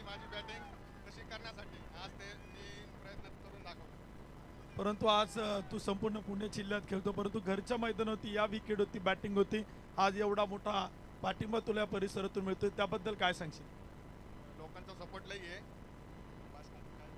माझी बॅटिंग तशी करण्यासाठी आज ते मी प्रयत्न करून दाखवतो. परंतु आज तू संपूर्ण पुणे जिल्ह्यात खेळतो, परंतु घरच्या मैदानावरती या विकेट होती, बॅटिंग होती, आज एवढा मोठा पाठिंबा तुला या परिसरातून मिळतोय, त्याबद्दल काय सांगशील? लोकांचा सपोर्ट लई आहे. बस काय.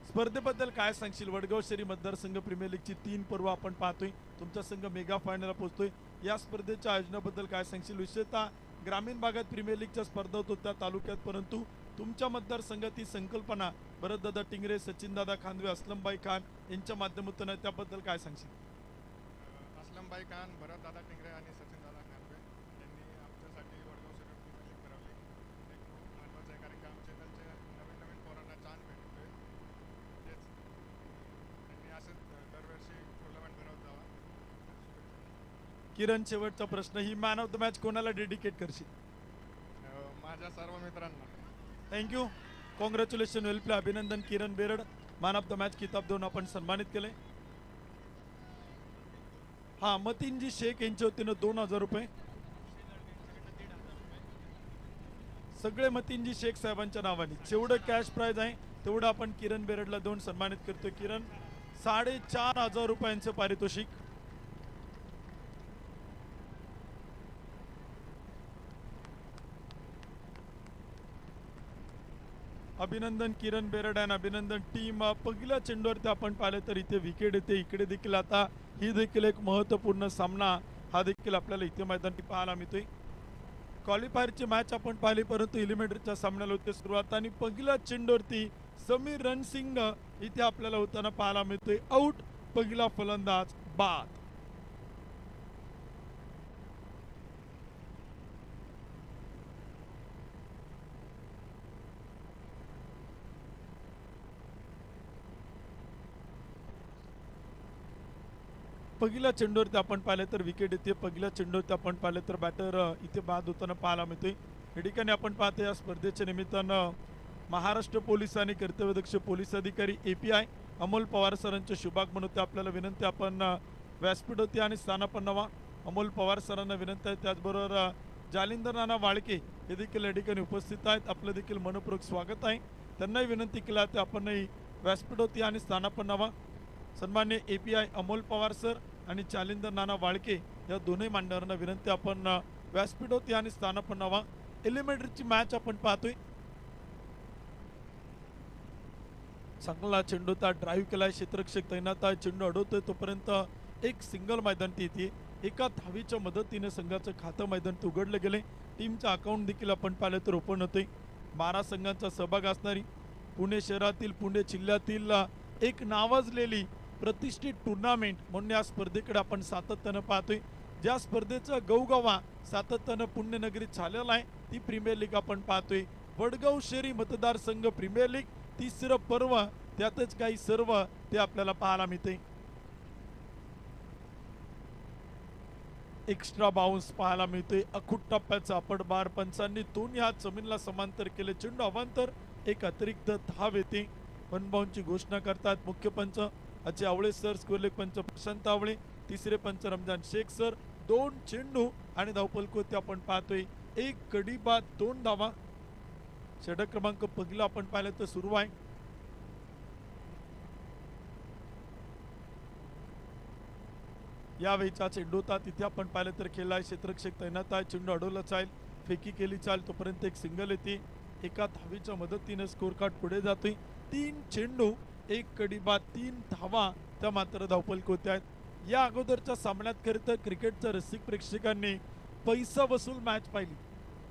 स्पर्धेबद्दल काय सांगशील? वडगाव शहरी मतदारसंघ प्रीमियर लीगची 3 पर्व आपण पाहतोय, तुमचा संघ मेगा फायनलला पोहोचतोय, या स्पर्धेच्या आयोजनाबद्दल काय सांगशील? विशेषतः ग्रामीण भागात प्रीमियर लीगच्या स्पर्धा होत होत्या तालुक्यात, परंतु तुमच्या मतदारसंघात ही संकल्पना भरतदादा टिंगरे, सचिनदादा खांदवे, असलमबाई खान यांच्या माध्यमातून आहे, त्याबद्दल काय सांगशील? असलमबाई खान, भरतदादा टिंगरे आणि सचिनदादा खानवे यांनी आमच्यासाठी वडगाव शहर प्रीमियर लीग भरवली. ते खूप महत्त्वाचं आहे कारण की आमच्या इथलचे नवीन नवीन पोरांना चान्स भेटतोय. तेच त्यांनी असंच दरवर्षी टुर्नामेंट भरवत जावा. किरण, शेवटचा प्रश्न, ही मॅन ऑफ द मॅच कोणाला डेडिकेट करशील? माझ्या सर्व मित्रांना. थँक्यू, कॉंग्रॅच्युलेशन, वेल प्ले, अभिनंदन Kiran Berad, man of the match किताब देऊन आपण सन्मानित केले. हा, मतीनजी शेख यांच्या वतीनं 2000 रुपये, सगळे मतीनजी शेख साहेबांच्या नावाने. जेवढं कॅश प्राइज आहे तेवढं आपण किरण बेरडला देऊन सन्मानित करतोय. किरण, 4500 रुपयांचं पारितोषिक. अभिनंदन किरण बेरड आणि अभिनंदन टीम. पहिल्या चेंडूवरती आपण पाहिले तर इथे विकेट येते, इकडे देखील आता ही देखील एक महत्त्वपूर्ण सामना हा देखील आपल्याला इथे मैदानी पाहायला मिळतोय. क्वालिफायरची मॅच आपण पाहिली, परंतु एलिमिनेटरच्या सामन्याला होते सुरुवात आणि पहिल्या चेंडूवरती समीर रणसिंग इथे आपल्याला होताना पाहायला मिळतोय. आउट, पहिला फलंदाज बाद. पहिल्या चेंडूवरती आपण पाहिलं तर विकेट येते, पहिल्या चेंडूवरती आपण पाहिलं तर बॅटर इथे बाद होताना पाहायला मिळतोय. या ठिकाणी आपण पाहतो या स्पर्धेच्या निमित्तानं महाराष्ट्र पोलीस आणि कर्तव्यदक्ष पोलीस अधिकारी API अमोल पवार सरांचे शुभागमन होते. आपल्याला विनंती, आपण व्यासपीठ होती आणि स्थानापन्न व्हा. अमोल पवार सरांना विनंती आहे, त्याचबरोबर जालिंदर नाना वाळके हे देखील या ठिकाणी उपस्थित आहेत, आपलं देखील मनपूर्वक स्वागत आहे. त्यांनाही विनंती केला ते आपणही व्यासपीठ होती आणि स्थानापन्न व्हा. सन्मान्य API अमोल पवार सर आणि जालिंदर नाना वाळके या दोन्ही मान्यवरांना विनंती, आपण व्यासपीठ होती आणि स्थानापन्न व्हा. एलिमिनेटरची मॅच आपण पाहतोय. चांगला चेंडू त्या ड्राईव्ह केलाय, क्षेत्ररक्षक तैनात आहे, चेंडू अडवतोय तोपर्यंत एक सिंगल मैदान येते. एका धावीच्या मदतीने संघाचं खातं मैदान उघडलं गेले. टीमचं अकाउंट देखील आपण पाहिलं तर ओपन होते. 12 संघांचा सहभाग असणारी पुणे शहरातील, पुणे जिल्ह्यातील एक नावाजलेली प्रतिष्ठित टुर्नामेंट म्हणून या स्पर्धेकडे आपण सातत्यानं पाहतोय. ज्या स्पर्धेचा गवगवा सातत्यानं पुण्यनगरीत झालेला आहे ती प्रीमियर लीग आपण पाहतोय. वडगाव शहरी मतदारसंघ प्रीमियर लीग, तिसरं पर्व, त्यातच काही सर्व ते आपल्याला पाहायला मिळते. एक्स्ट्रा बाउन्स पाहायला मिळतोय. अखूट टप्प्याचा आपण बार, पंचांनी दोन्ही हात जमीनला समांतर केले, चेंडू अवांतर, एक अतिरिक्त धाव येते. वनबाउंडची घोषणा करतात मुख्य पंच अजय आवळे सर, स्कोरलेग पंच प्रशांत आवळे, तिसरे पंच रमजान शेख सर. 2 चेंडू आणि धावफलक होते आपण पाहतोय. 1 गडी बाद 2 धावा. षटक क्रमांक पहिला आपण पाहिलं तर सुरू आहे. यावेळीचा चेंडू होता तिथे आपण पाहिलं तर खेळलाय, क्षेत्ररक्षक तैनात आहे, चेंडू अडवला चाल, फेकी केली चाल, तोपर्यंत एक सिंगल येते. एका धावीच्या मदतीने स्कोर कार्ड पुढे जातोय. 3 चेंडू, 1 गडी बाद 3 धावा त्या मात्र धावफलक होत्या. या अगोदरच्या सामन्यात खरं तर क्रिकेटच्या रसिक प्रेक्षकांनी पैसा वसूल मॅच पाहिली,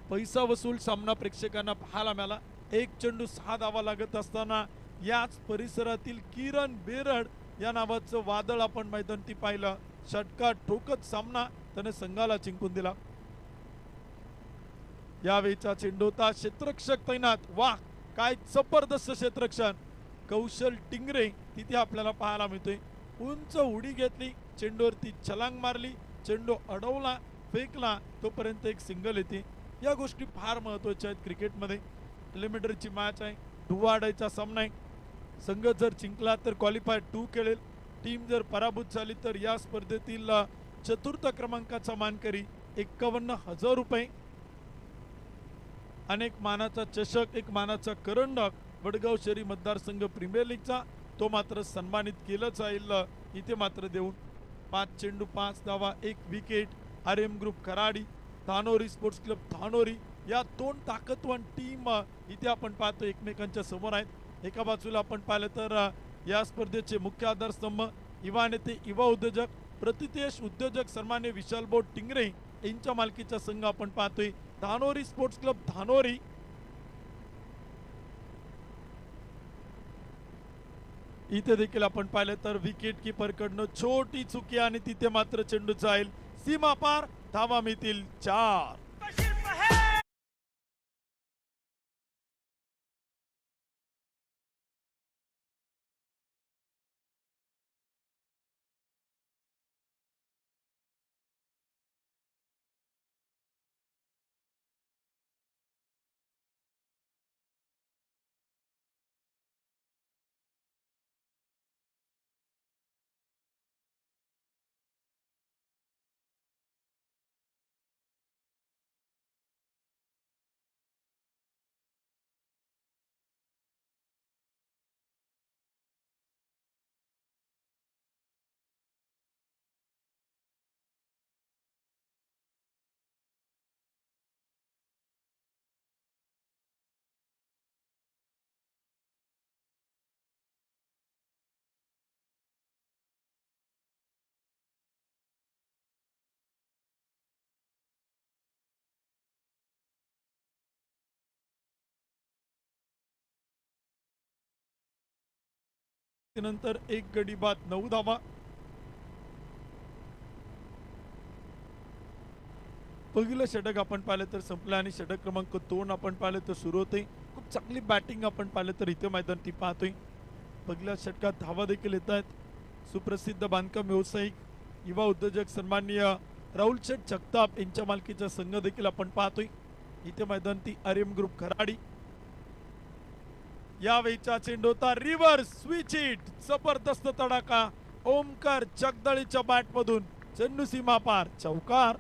पैसा वसूल सामना प्रेक्षकांना पाहायला मिळाला. 1 चेंडू 6 धावा लागत असताना याच परिसरातील किरण बेरड या नावाचं वादळ आपण मैदानी पाहिलं. षटकार ठोकत सामना त्याने संघाला जिंकून दिला. यावेळीचा चेंडू होता, क्षेत्ररक्षक तैनात, वाह काय जबरदस्त क्षेत्ररक्षण, कौशल टिंगरे तिथे आपल्याला पाहायला मिळतोय. उंच उडी घेतली, चेंडूवरती छलांग मारली, चेंडू अडवला, फेकला, तोपर्यंत एक सिंगल येते. या गोष्टी फार महत्त्वाच्या आहेत क्रिकेटमध्ये. एलिमिनेटरची मॅच आहे, डुवाडायचा सामना आहे. संघ जर जिंकला तर क्वालिफायर 2 खेळेल, टीम जर पराभूत झाली तर या स्पर्धेतील चतुर्थ क्रमांकाचा मानकरी 51,000 रुपये अनेक मानाचा चषक, एक मानाचा करंडक वडगाव शहरी मतदारसंघ प्रीमियर लीगचा तो मात्र सन्मानित केलं जाईल इथे मात्र देऊन. 5 चेंडू 5 धावा 1 विकेट. आर्यम ग्रुप कराडी, धानोरी स्पोर्ट्स क्लब धानोरी या दोन ताकदवान टीम इथे आपण पाहतो एकमेकांच्या समोर आहेत. एका बाजूला आपण पाहिलं तर या स्पर्धेचे मुख्य आधारस्तंभ युवा नेते, युवा उद्योजक, प्रतितेश उद्योजक सन्मान्य विशाल भाऊ टिंगरे यांच्या मालकीचा संघ आपण पाहतोय धानोरी स्पोर्ट्स क्लब धानोरी. इथे देखील आपण पाहिलं तर विकेट किपर कडनं छोटी चुकी आणि तिथे मात्र चेंडू जाईल सीमा पार. धावा मिळतील 4. नंतर एक गडी बाद 9 धावा. पहिलं षटक आपण पाहिलं तर संपलं आणि षटक क्रमांक 2 आपण पाहिलं तर सुरू होते. खूप चांगली बॅटिंग आपण पाहिलं तर इथे मैदान ती पाहतोय. पहिल्या षटकात धावा देखील येत आहेत. सुप्रसिद्ध बांधकाम व्यावसायिक, युवा उद्योजक सन्माननीय राहुल शेठ जगताप यांच्या मालकीचा संघ देखील आपण पाहतोय इथे मैदान ती आर्यम ग्रुप खराडी. यावेळीचा चेंडू होता रिव्हर्स स्विच हिट, जबरदस्त तडाखा ओमकार जगदळीच्या बॅट मधून चेंडू सीमा पार, चौकार.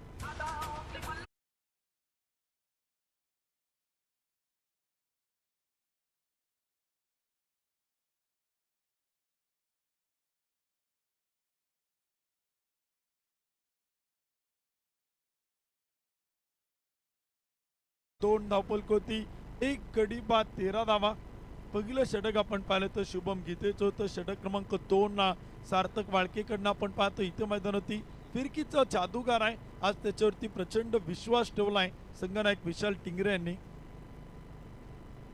दोन धावपलक होती, एक गडी बाद 13 धावा. पहिलं षटक आपण पाहिलं तर शुभम गीतेचं होतं. षटक क्रमांक 2 सार्थक वाळकेकडनं आपण पाहतो इथे मैदान होती. फिरकीचा जादूगार आहे, आज त्याच्यावरती प्रचंड विश्वास ठेवलाय संघनायक विशाल टिंगरे यांनी.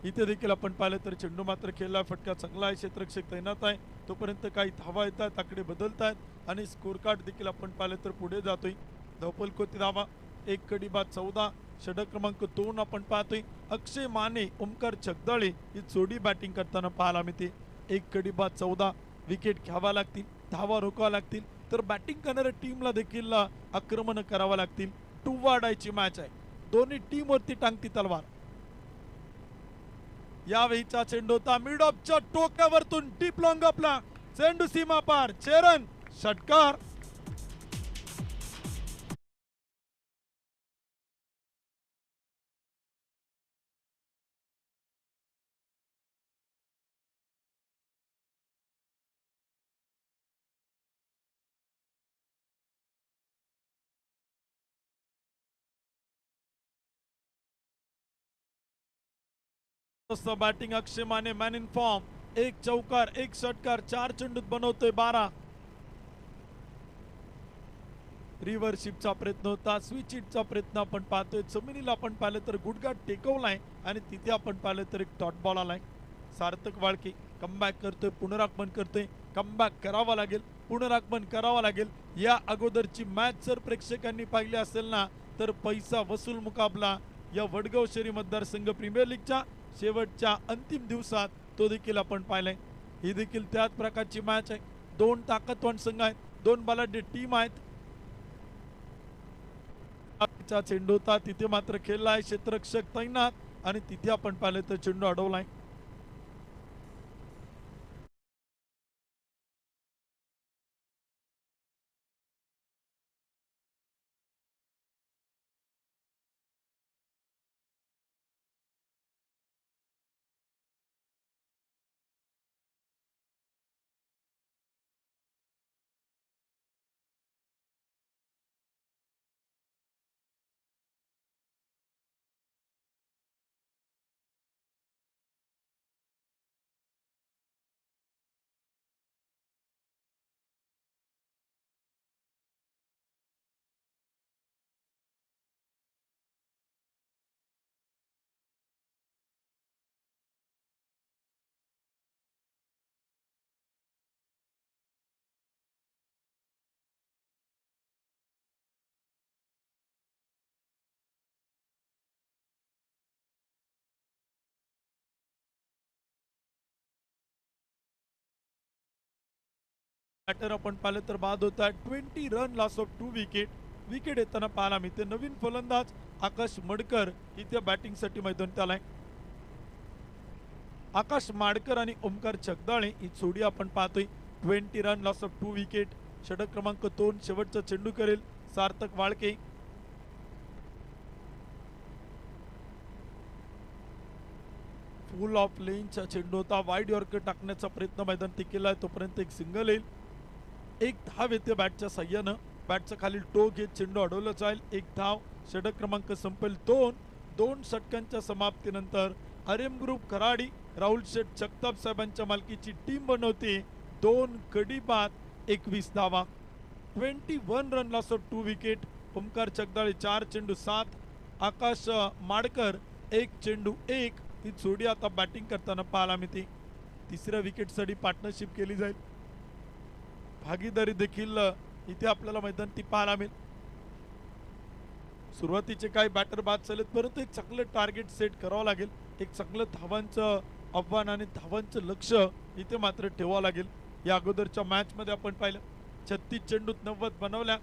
इथे देखील आपण पाहिलं तर चेंडू मात्र खेळला, फटका चांगला आहे, क्षेत्ररक्षक तैनात आहे. तोपर्यंत काही धावा येतात, आकडे बदलत आहेत आणि स्कोर कार्ड देखील आपण पाहिलं तर पुढे जातोय. धावपलकोती धावा, एक गडी बाद 14. षटक क्रमांक 2 आपण पाहतोय अक्षय माने, ओमकार जगदाळे ही जोडी बॅटिंग करताना पाहायला मिळते. एक गडी बाद 14. विकेट घ्यावा लागतील, धावा रोकावा लागतील, तर बॅटिंग करणाऱ्या टीमला देखील आक्रमण करावा लागतील. टू वाढायची मॅच आहे, दोन्ही टीम वरती टांगती तलवार. यावेळीचा चेंडू होता मिड ऑफच्या टोक्यावरतून डीप लॉंग अपला, चेंडू सीमा पार, चेरन षटकार. Batting Akshay Mane man in form, एक चौकार, एक षटकार, 4 चेंडूत बनवतोय 12. रिव्हर्शिपचा प्रयत्न होता, स्विच हिटचा प्रयत्न आपण पाहतोय. जमिनीला आपण पाहिलं तर गुडघा टेकवलाय आणि तिथे आपण पाहिलं तर एक डॉट बॉल आलाय. सार्थक वाळके कमबॅक करतोय, पुनरागमन करतोय, कमबॅक करावा लागेल, पुनरागमन करावा लागेल. या अगोदरची मॅच जर प्रेक्षकांनी पाहिली असेल ना तर पैसा वसूल मुकाबला या वडगाव शहरी मतदारसंघ प्रीमियर लीगच्या शेवटच्या अंतिम दिवसात तो देखील आपण पाहिलाय. ही देखील त्याच प्रकारची मॅच आहे. दोन ताकदवान संघ आहेत, दोन बलाढ्य टीम आहेत. चेंडू होता तिथे मात्र खेळलाय, क्षेत्ररक्षक तैनात आणि तिथे आपण पाहिलं तर चेंडू अडवलाय. बॅटर आपण पाहिलं तर बाद होत आहे. 20 run loss of 2 wicket. Wicket येताना पाहायला मिळते. नवीन फलंदाज आकाश मडकर इथे बॅटिंगसाठी मैदानात आलाय. आकाश माडकर आणि ओमकार जगदाळे ही जोडी आपण पाहतोय. 20 रन लॉस ऑफ 2 विकेट. षटक क्रमांक 2 शेवटचा चेंडू करेल सार्थक वाळके. फुल ऑफ लेनचा चेंडू होता. वाईड यॉर्कर टाकण्याचा प्रयत्न मैदानात केलाय. तोपर्यंत एक सिंगल येईल. एक धाव येते बॅटच्या साह्यानं. बॅटचा खाली टो घेत चेंडू अडवला जाईल. एक धाव. षटक क्रमांक संपेल 2 षटकांच्या समाप्तीनंतर आर्यम ग्रुप कराडी राहुल शेठ जगताप साहेबांच्या मालकीची टीम बनवते. 2 गडी बाद 21 धावा. 21 run loss of 2 wicket. Omkar Jagdale 4 चेंडू 7. आकाश माडकर 1 चेंडू 1. ही जोडी आता बॅटिंग करताना पाहायला मिळते. तिसऱ्या विकेटसाठी पार्टनरशिप केली जाईल. भागीदारी देखील इथे आपल्याला मैदानात पाहायला मिळेल. सुरुवातीचे काही बॅटर बाद झालेत परंतु एक चांगलं टार्गेट सेट करावं लागेल. एक चांगलं धावांचं आव्हान आणि धावांचं लक्ष इथे मात्र ठेवावं लागेल. या अगोदरच्या मॅच मध्ये आपण पाहिलं 36 चेंडूत 90 बनवल्या.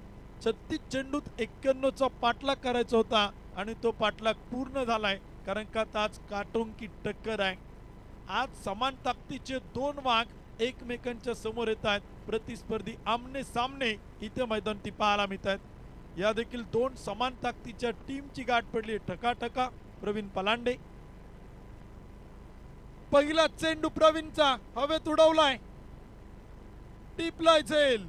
36 चेंडूत 91चा पाठलाग करायचा होता आणि तो पाठलाग पूर्ण झालाय. कारण का आज काटोंकी टक्कर आहे. आज समान ताकदीचे 2 वाघ एकमेकांच्या समोर येत आहेत. प्रतिस्पर्धी आमने सामने इथे मैदानात पाहायला मिळत आहेत. या देखील 2 समान ताकदीच्या टीमची गाठ पडली. ठकाठका प्रवीण पलांडे. पहिला चेंडू प्रवीणचा हवेत उडवलाय. टिपलाय झेल.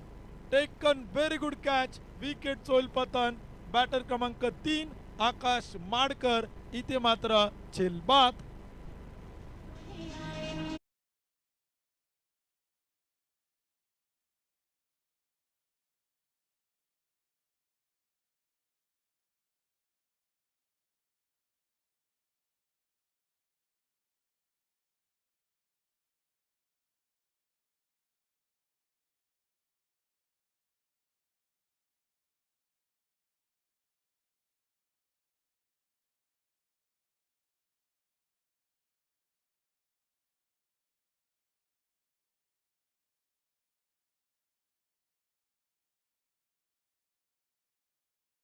Taken very good catch. Wicket होईल पतन. बॅटर क्रमांक 3 आकाश माडकर इथे मात्र झेलबाद.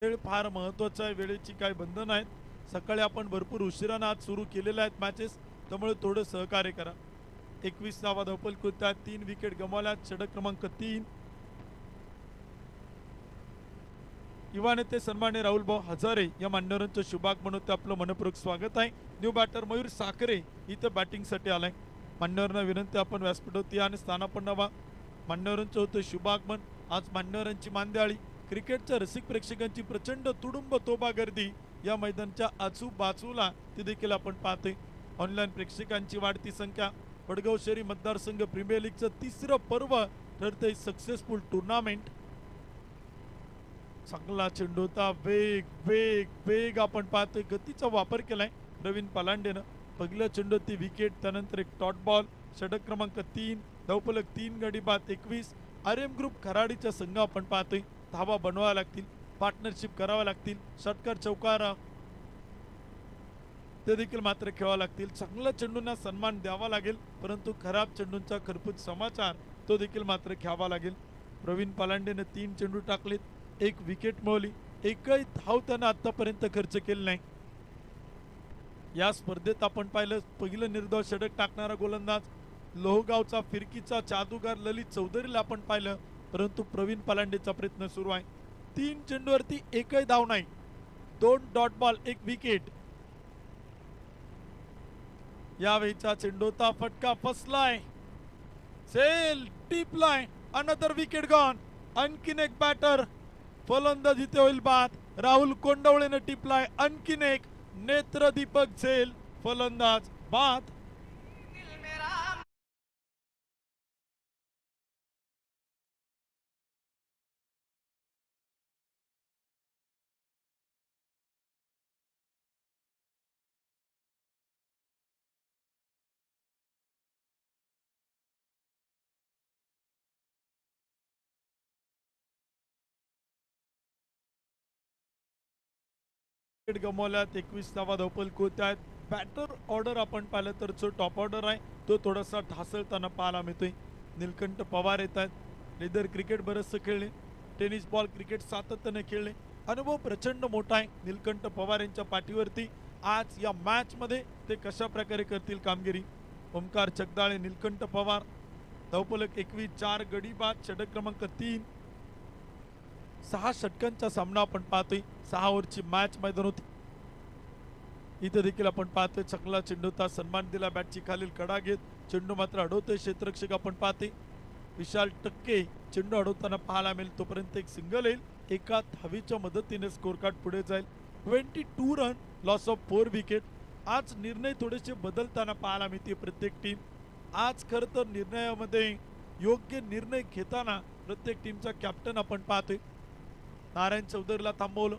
वेळ फार महत्वाचा आहे. वेळेची काही बंधन आहेत. सकाळी आपण भरपूर उशिरानं आज सुरू केलेल्या आहेत मॅचेस. त्यामुळे थोडं सहकार्य करा. 21 धावा धावपल करतात. 3 विकेट गमावल्या. षटक क्रमांक 3 युवा नेते सन्मान्य राहुल भाऊ हजारे या मान्यवरांचं शुभागमन होतं. आपलं मनपूर्वक स्वागत आहे. न्यू बॅटर मयूर साखरे इथं बॅटिंगसाठी आलाय. मान्यवरांना विनंती आपण व्यासपीठावरती आणि स्थानापन्न व्हा. मान्यवरांचं होतं शुभागमन. आज मान्यवरांची मांदियाळी. क्रिकेटच्या रसिक प्रेक्षकांची प्रचंड तुडुंब तोबा गर्दी या मैदानाच्या आजूबाजूला ती देखील आपण पाहतोय. ऑनलाईन प्रेक्षकांची वाढती संख्या. वडगाव शहरी मतदारसंघ प्रीमियर लीगचं 3रं पर्व ठरतंय सक्सेसफुल टुर्नामेंट. चांगला चेंडू होता. वेग वेग वेग आपण पाहतोय. गतीचा वापर केलाय प्रवीण पलांडेनं. पहिल्या चेंडूत विकेट. त्यानंतर एक डॉट बॉल. षटक क्रमांक 3 धावफलक 3 गडी बाद 21. आर्यम ग्रुप खराडीचा संघ आपण पाहतोय. धावा बनवाव्या लागतील. पार्टनरशिप कराव्या लागतील. षटकार चौकार ते देखील मात्र खेळावं लागतील. चांगल्या चेंडूंना सन्मान द्यावा लागेल परंतु खराब चेंडूंचा खरपूस समाचार तो देखील मात्र घ्यावा लागेल. प्रवीण पलांडेने 3 चेंडू टाकलेत. 1 विकेट मिळवली. एकही धाव त्यानं आतापर्यंत खर्च केली नाही. या स्पर्धेत आपण पाहिलं पहिलं निर्धाव षटक टाकणारा गोलंदाज लोहगावचा फिरकीचा जादूगार ललित चौधरीला आपण पाहिलं परंतु प्रवीण पलांडेचा प्रयत्न सुरू आहे. 3 चेंडूवरती एकही धाव नाही. 2 डॉट बॉल 1 विकेट. यावेळीचा चेंडूचा फटका फसलाय. सेल टिपलाय. Another wicket gone. आणखीन एक बॅटर फलंदाज इथे होईल बाद. राहुल कोंडवळेने टिपलाय. आणखीन एक. नेत्रदीपक झेल फलंदाज बाद. गमावल्यात. 21 धावा धावपल होत आहेत. बॅटर ऑर्डर आपण पाहिलं तर जो टॉप ऑर्डर आहे तो थोडासा ढासळताना पाहायला मिळतोय. निलकंठ पवार येत आहेत. लेदर क्रिकेट बरंचसं खेळले, टेनिस बॉल क्रिकेट सातत्याने खेळले, अनुभव प्रचंड मोठा आहे नीलकंठ पवार यांच्या पाठीवरती. आज या मॅच मध्ये ते कशा प्रकारे करतील कामगिरी. ओमकार जगदाळे, नीलकंठ पवार, धावफलक 21, 4 गडी बाद, षटक क्रमांक 3. 6 षटकांचा सामना आपण पाहतोय. 6 ओव्हरची मॅच मैदान होती. इथे देखील आपण पाहतोय चांगला चेंडूचा सन्मान दिला बॅटची खालील कडा घेत. चेंडू मात्र अडवतोय क्षेत्ररक्षक आपण पाहते. विशाल टक्के चेंडू अडवताना पाहायला मिळेल. तोपर्यंत एक सिंगल येईल. एका धावीच्या मदतीने स्कोर कार्ड पुढे जाईल. 22 रन, लॉस ऑफ 4 विकेट. आज निर्णय थोडेसे बदलताना पाहायला मिळते प्रत्येक टीम. आज खरं तर निर्णयामध्ये योग्य निर्णय घेताना प्रत्येक टीमचा कॅप्टन आपण पाहतोय. नारायण चौधरीला थांबवलं.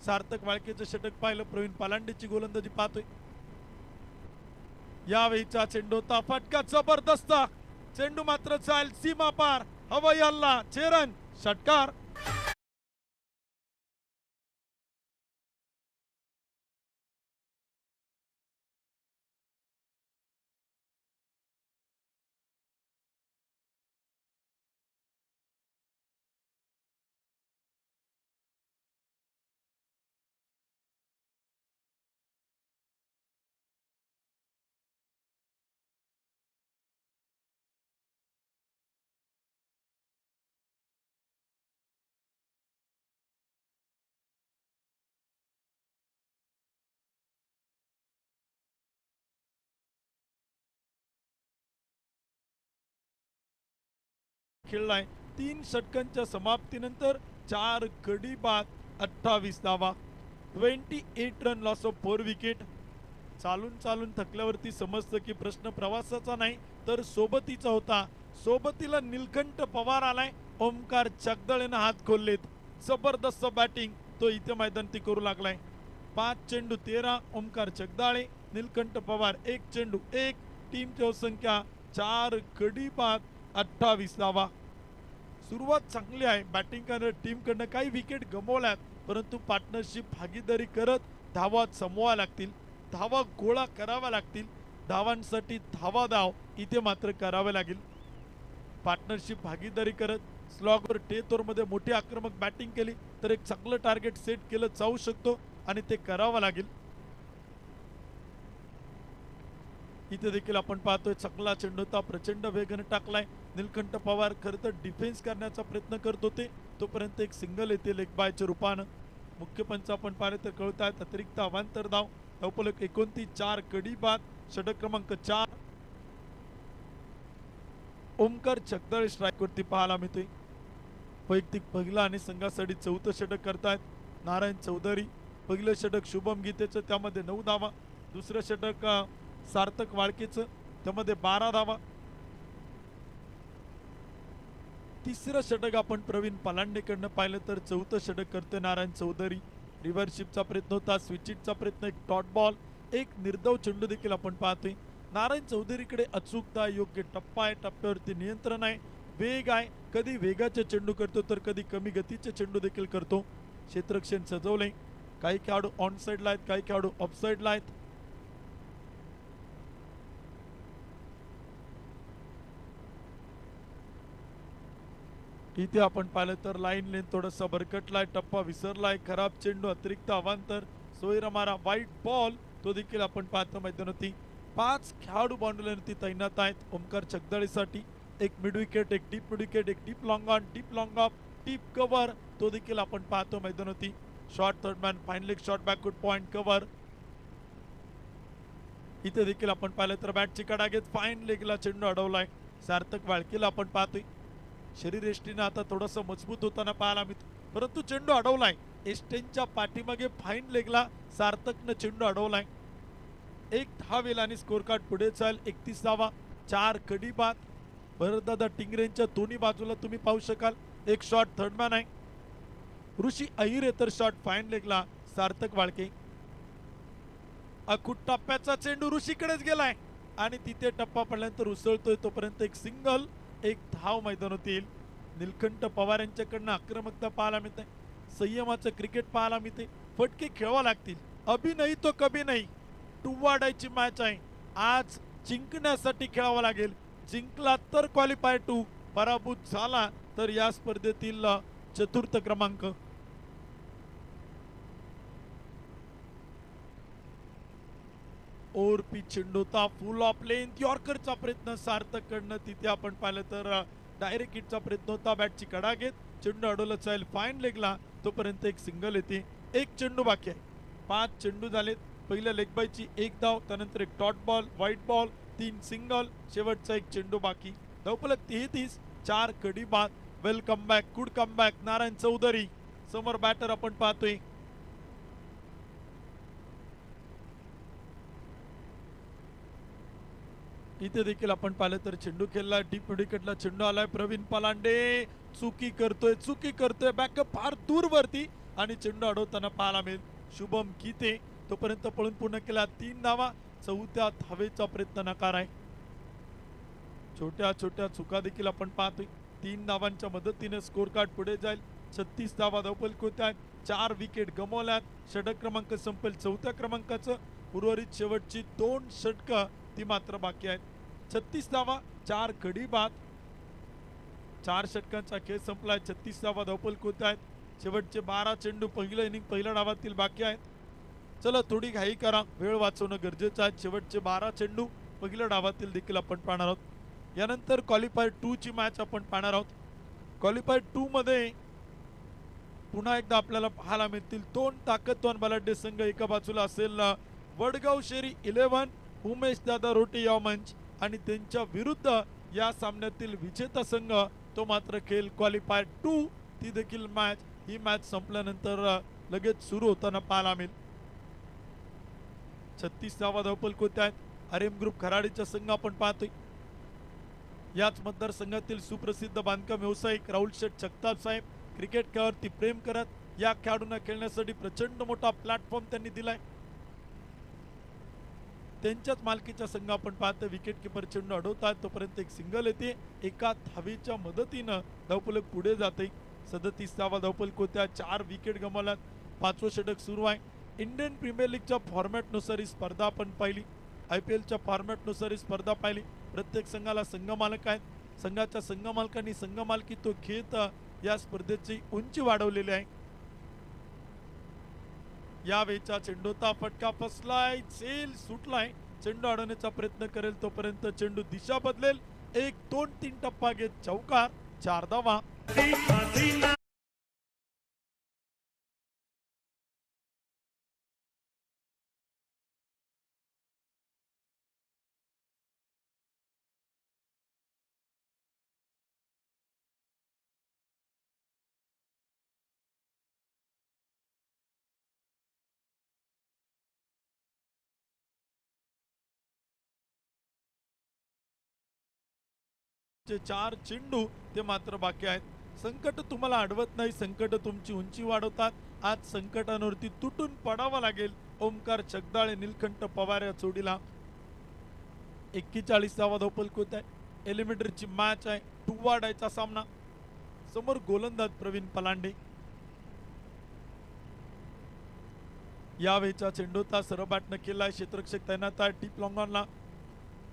सार्थक वाळकेचं षटक पाहिलं. प्रवीण पालांडेची गोलंदाजी पाहतोय. यावेळीचा चेंडू होता फटका जबरदस्त. चेंडू मात्र जाईल सीमा पार. हवाई हल्ला, 6 रन, षटकार. खेळलाय. 3 षटकांच्या समाप्तीनंतर 4 गडी बाद, 28 धावा, 28 रन, लॉस ऑफ 4 विकेट. चालून चालून थकल्यावरती समजतं की प्रश्न प्रवासाचा नाही तर सोबतीचा होता. सोबतीला नीलकंठ पवार आलाय. ओमकार जगदाळेनं हात खोललेत. जबरदस्त बॅटिंग तो इथे मैदानी करू लागलाय. 5 चेंडू 13. ओमकार जगदाळे, नीलकंठ पवार 1 चेंडू 1. टीमची संख्या 4 गडी बाद, 28 धावा. सुरुवात चांगली आहे. बॅटिंग करणाऱ्या टीमकडनं काही विकेट गमावल्यात परंतु पार्टनरशिप भागीदारी करत धावा जमवाव्या लागतील. धावा गोळा कराव्या लागतील. धावांसाठी धावा धाव इथे मात्र करावे लागेल. पार्टनरशिप भागीदारी करत स्लॉगवर डेथ ओव्हरमध्ये मोठी आक्रमक बॅटिंग केली तर एक चांगलं टार्गेट सेट केलं जाऊ शकतो आणि ते करावं लागेल. इथे देखील आपण पाहतोय चांगला चेंडू होता. प्रचंड वेगाने टाकलाय. नीलकंठ पवार खरं तर डिफेन्स करण्याचा प्रयत्न करत होते तोपर्यंत एक सिंगल येते लेग बायच्या रूपानं. मुख्य पंच आपण पाहिले तर कळत आहेत. अतिरिक्त अवांतर धाव, धावफलक 29, 4 गडी बाद, षटक क्रमांक 4. ओमकार जगदाळे स्ट्राईकवरती पाहायला मिळतोय. वैयक्तिक पहिला आणि संघासाठी 4थं षटक करतायत नारायण चौधरी. पहिलं षटक शुभम गीतेचं, त्यामध्ये 9 धावा. दुसरं षटक सार्थक वाळकेचं, त्यामध्ये 12 धावा. तिसरं षटक आपण प्रवीण पलांडेकडनं पाहिलं तर 4थं षटक करते नारायण चौधरी. रिव्हर्सशिपचा प्रयत्न होता, स्विचिटचा प्रयत्न, एक डॉट बॉल, एक निर्धाव चेंडू देखील आपण पाहतोय. नारायण चौधरीकडे अचूकता, योग्य टप्पा आहे, टप्प्यावरती नियंत्रण आहे, वेग आहे. कधी वेगाचे चेंडू करतो तर कधी कमी गतीचे चेंडू देखील करतो. क्षेत्ररक्षण सजवलंय. काही खेळाडू ऑन साईडला आहेत, काही खेळाडू ऑफ साईडला आहेत. इथे आपण पाहिलं तर लाईन लेन थोडासा भरकटलाय, टप्पा विसरलाय, खराब चेंडू, अतिरिक्त अवांतर, सोयरा मारा, वाईट बॉल तो देखील आपण पाहतो मैदानावरती. 5 खेळाडू बाउंड्रीवरती तैनात आहेत. ओमकार जगदाळेसाठी एक मिड विकेट, एक डीप मिड विकेट, एक deep long on, deep long of, deep cover तो देखील आपण पाहतो मैदानावरती. Short third man, fine leg shot, backward point cover. इथे देखील आपण पाहिलं तर बॅटची कडा घेत फाईन लेगला चेंडू अडवलाय. सार्थक वाळकेला आपण पाहतोय. शरीर एष्टीनं आता थोडंसं मजबूत होताना पाहायला मिळतो परंतु चेंडू अडवलाय. एस्टेनच्या पाठीमागे फाईन लेगला सार्थकनं चेंडू अडवलाय. 1 धाव येईल आणि स्कोर कार्ड पुढे जाईल. 31 धावा, 4 गडी बाद. भरतदादा टिंगरेंच्या दोन्ही बाजूला तुम्ही पाहू शकाल. एक शॉट थर्ड मॅन आहे. ऋषी अहिर तर शॉट फाईन लेगला सार्थक वाळके. अखूट टप्प्याचा चेंडू ऋषीकडेच गेलाय आणि तिथे टप्पा पडल्यानंतर उसळतोय तोपर्यंत एक सिंगल, एक धाव मैदानात येईल. नीलकंठ पवार यांच्याकडनं आक्रमकता पाहायला मिळते, संयमाचं क्रिकेट पाहायला मिळते. फटके खेळवा लागतील. अभी नाही तो कभी नाही. टू वाढायची मॅच आहे. आज जिंकण्यासाठी खेळावं लागेल. जिंकला तर क्वालिफाय टू, पराभूत झाला तर या स्पर्धेतील चतुर्थ क्रमांक. ओर पी चेंडू होता फुल ऑफ लेंथ, यॉर्करचा प्रयत्न सार्थक कडनं तिथे आपण पाहिलं तर डायरेक्ट हिटचा प्रयत्न होता. बॅटची कडा घेत चेंडू अडवलं जाईल फाईन लेगला, तोपर्यंत एक सिंगल येते. एक चेंडू बाकी आहे. 5 चेंडू झालेत. पहिल्या लेग बायची एक धाव, त्यानंतर एक dot ball, wide ball, 3 single, शेवटचा एक चेंडू बाकी. धावफलक 33, 4 कडी बाद. Welcome back, good come back Narayan Chaudhary समोर बॅटर आपण पाहतोय. इथे देखील आपण पाहिलं तर चेंडू खेळला, डीप विकेटला चेंडू आलाय. प्रवीण पलांडे चुकी करतोय बॅकअप फार दूर वरती आणि चेंडू अडवताना पाहायला मिळेल शुभम गीते. तोपर्यंत पळून पूर्ण केला 3 धावा. चौथ्या धावेचा प्रयत्न नकार आहे. छोट्या छोट्या चुका देखील आपण पाहतोय. 3 धावांच्या मदतीने स्कोर कार्ड पुढे जाईल. 36 धावा धावफलक होत आहेत. 4 विकेट गमावल्यात. षटक क्रमांक संपेल 4थ्या क्रमांकाचं. उर्वरित शेवटची 2 षटकं ती मात्र बाकी आहेत. 36 धावा, 4 कडी बाद. 4 षटकांचा खेळ संपलाय. 36 धावा धावफलक होत आहेत. शेवटचे 12 चेंडू पहिलं इनिंग पहिल्या डावातील बाकी आहेत. चला थोडी घाई करा, वेळ वाचवणं गरजेचं आहे. शेवटचे 12 चेंडू पहिल्या डावातील देखील आपण पाहणार आहोत. यानंतर क्वालिफायर 2 ची मॅच आपण पाहणार आहोत. क्वालिफायर 2 मध्ये पुन्हा एकदा आपल्याला पाहायला मिळतील 2 ताकदवान बलाढ्य संघ. एका बाजूला असेल वडगाव शेरी 11 उमेश दादा रोटे या मंच, आणि त्यांच्या विरुद्ध या सामन्यातील विजेता संघ तो मात्र खेळ क्वालिफायर 2. ती देखील मॅच ही मॅच संपल्यानंतर लगेच सुरू होताना पाहायला मिळेल. 36 धावा धावफलक होत आहेत. आर्यम ग्रुप खराडीचा संघ आपण पाहतोय. याच मतदारसंघातील सुप्रसिद्ध बांधकाम व्यावसायिक राहुल शेठ जगताप साहेब क्रिकेट खेळावरती प्रेम करत या खेळाडूंना खेळण्यासाठी प्रचंड मोठा प्लॅटफॉर्म त्यांनी दिलाय. त्यांच्याच मालकीचा संघ आपण पाहतो. विकेट किपर चेंडू अडवतात तोपर्यंत एक सिंगल येते. एका धावेच्या मदतीनं धावफलक पुढे जाते. 37 धावा धावफलक होत्या. 4 विकेट गमावल्यात. 5वं षटक सुरू आहे. इंडियन प्रीमियर लीगच्या फॉर्मॅटनुसार ही स्पर्धा आपण पाहिली. IPLच्या फॉर्मॅटनुसार ही स्पर्धा पाहिली. प्रत्येक संघाला संघमालक आहेत. संघाच्या संघमालकांनी संघमालकीत्व घेत या स्पर्धेची उंची वाढवलेली आहे. यावेळचा चेंडूचा फटका फसलाय, झेल सुटलाय. चेंडू अडवण्याचा प्रयत्न करेल तोपर्यंत चेंडू दिशा बदलेल. 1 2 3 टप्पा घेत चौकार, 4 धावा. चे 4 चेंडू ते मात्र बाकी आहेत. संकट तुम्हाला अडवत नाही, संकट तुमची उंची वाढवतात. आज संकटांवरती तुटून पडावं लागेल. ओमकार जगदाळे निलकंठ पवार या जोडीला. 41 धावा धावफलक होत आहे. एलिमिनेटरची मॅच आहे. 2 वाढायचा सामना. समोर गोलंदाज प्रवीण पलांडे. यावेळचा चेंडूचा सरळ बॅटनं केलाय. क्षेत्ररक्षक तैनात आहे. डीप लॉंग ऑनला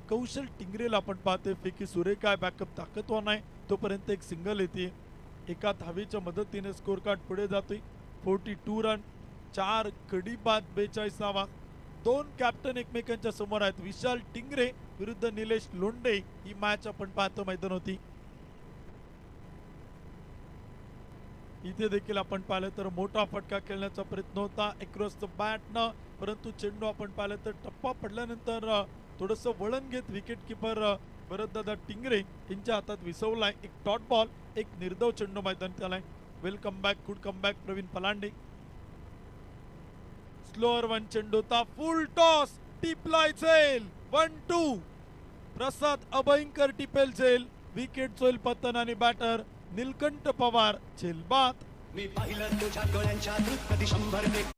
कौशल टिंगरेला आपण पाहतोय. फेकी सुरेख आहे. बॅकअप ताकदवान आहे. तोपर्यंत एक सिंगल येते. एका धावेच्या मदतीने स्कोर कार्ड पुढे जातोय. 42 रन, 4 कडी बाद, 42 धावा. 2 कॅप्टन एकमेकांच्या समोर आहेत. विशाल टिंगरे विरुद्ध निलेश लोंढे ही मॅच आपण पाहतो मैदान होती. इथे देखील आपण पाहिलं तर मोठा फटका खेळण्याचा प्रयत्न होता अक्रॉस द बॅटनं, परंतु चेंडू आपण पाहिलं तर टप्पा पडल्यानंतर थोडंसं वळण घेत विकेट किपर भरतदादा टिंगरे यांच्या हातात विसवलाय. एक डॉट बॉल, एक निर्धाव चेंडू मैदानात आलाय. वेलकम बॅक, गुड कम बॅक प्रवीण पलांडे. स्लोअर 1 चेंडूचा फुल टॉस, टिपलाय झेल. 1-2 प्रसाद अभयंकर टिपेल झेल. विकेट चोईल पतन आणि बॅटर निलकंठ पवार झेलबाद. मी पाहिलं तुझ्या डोळ्यांच्या कधी 100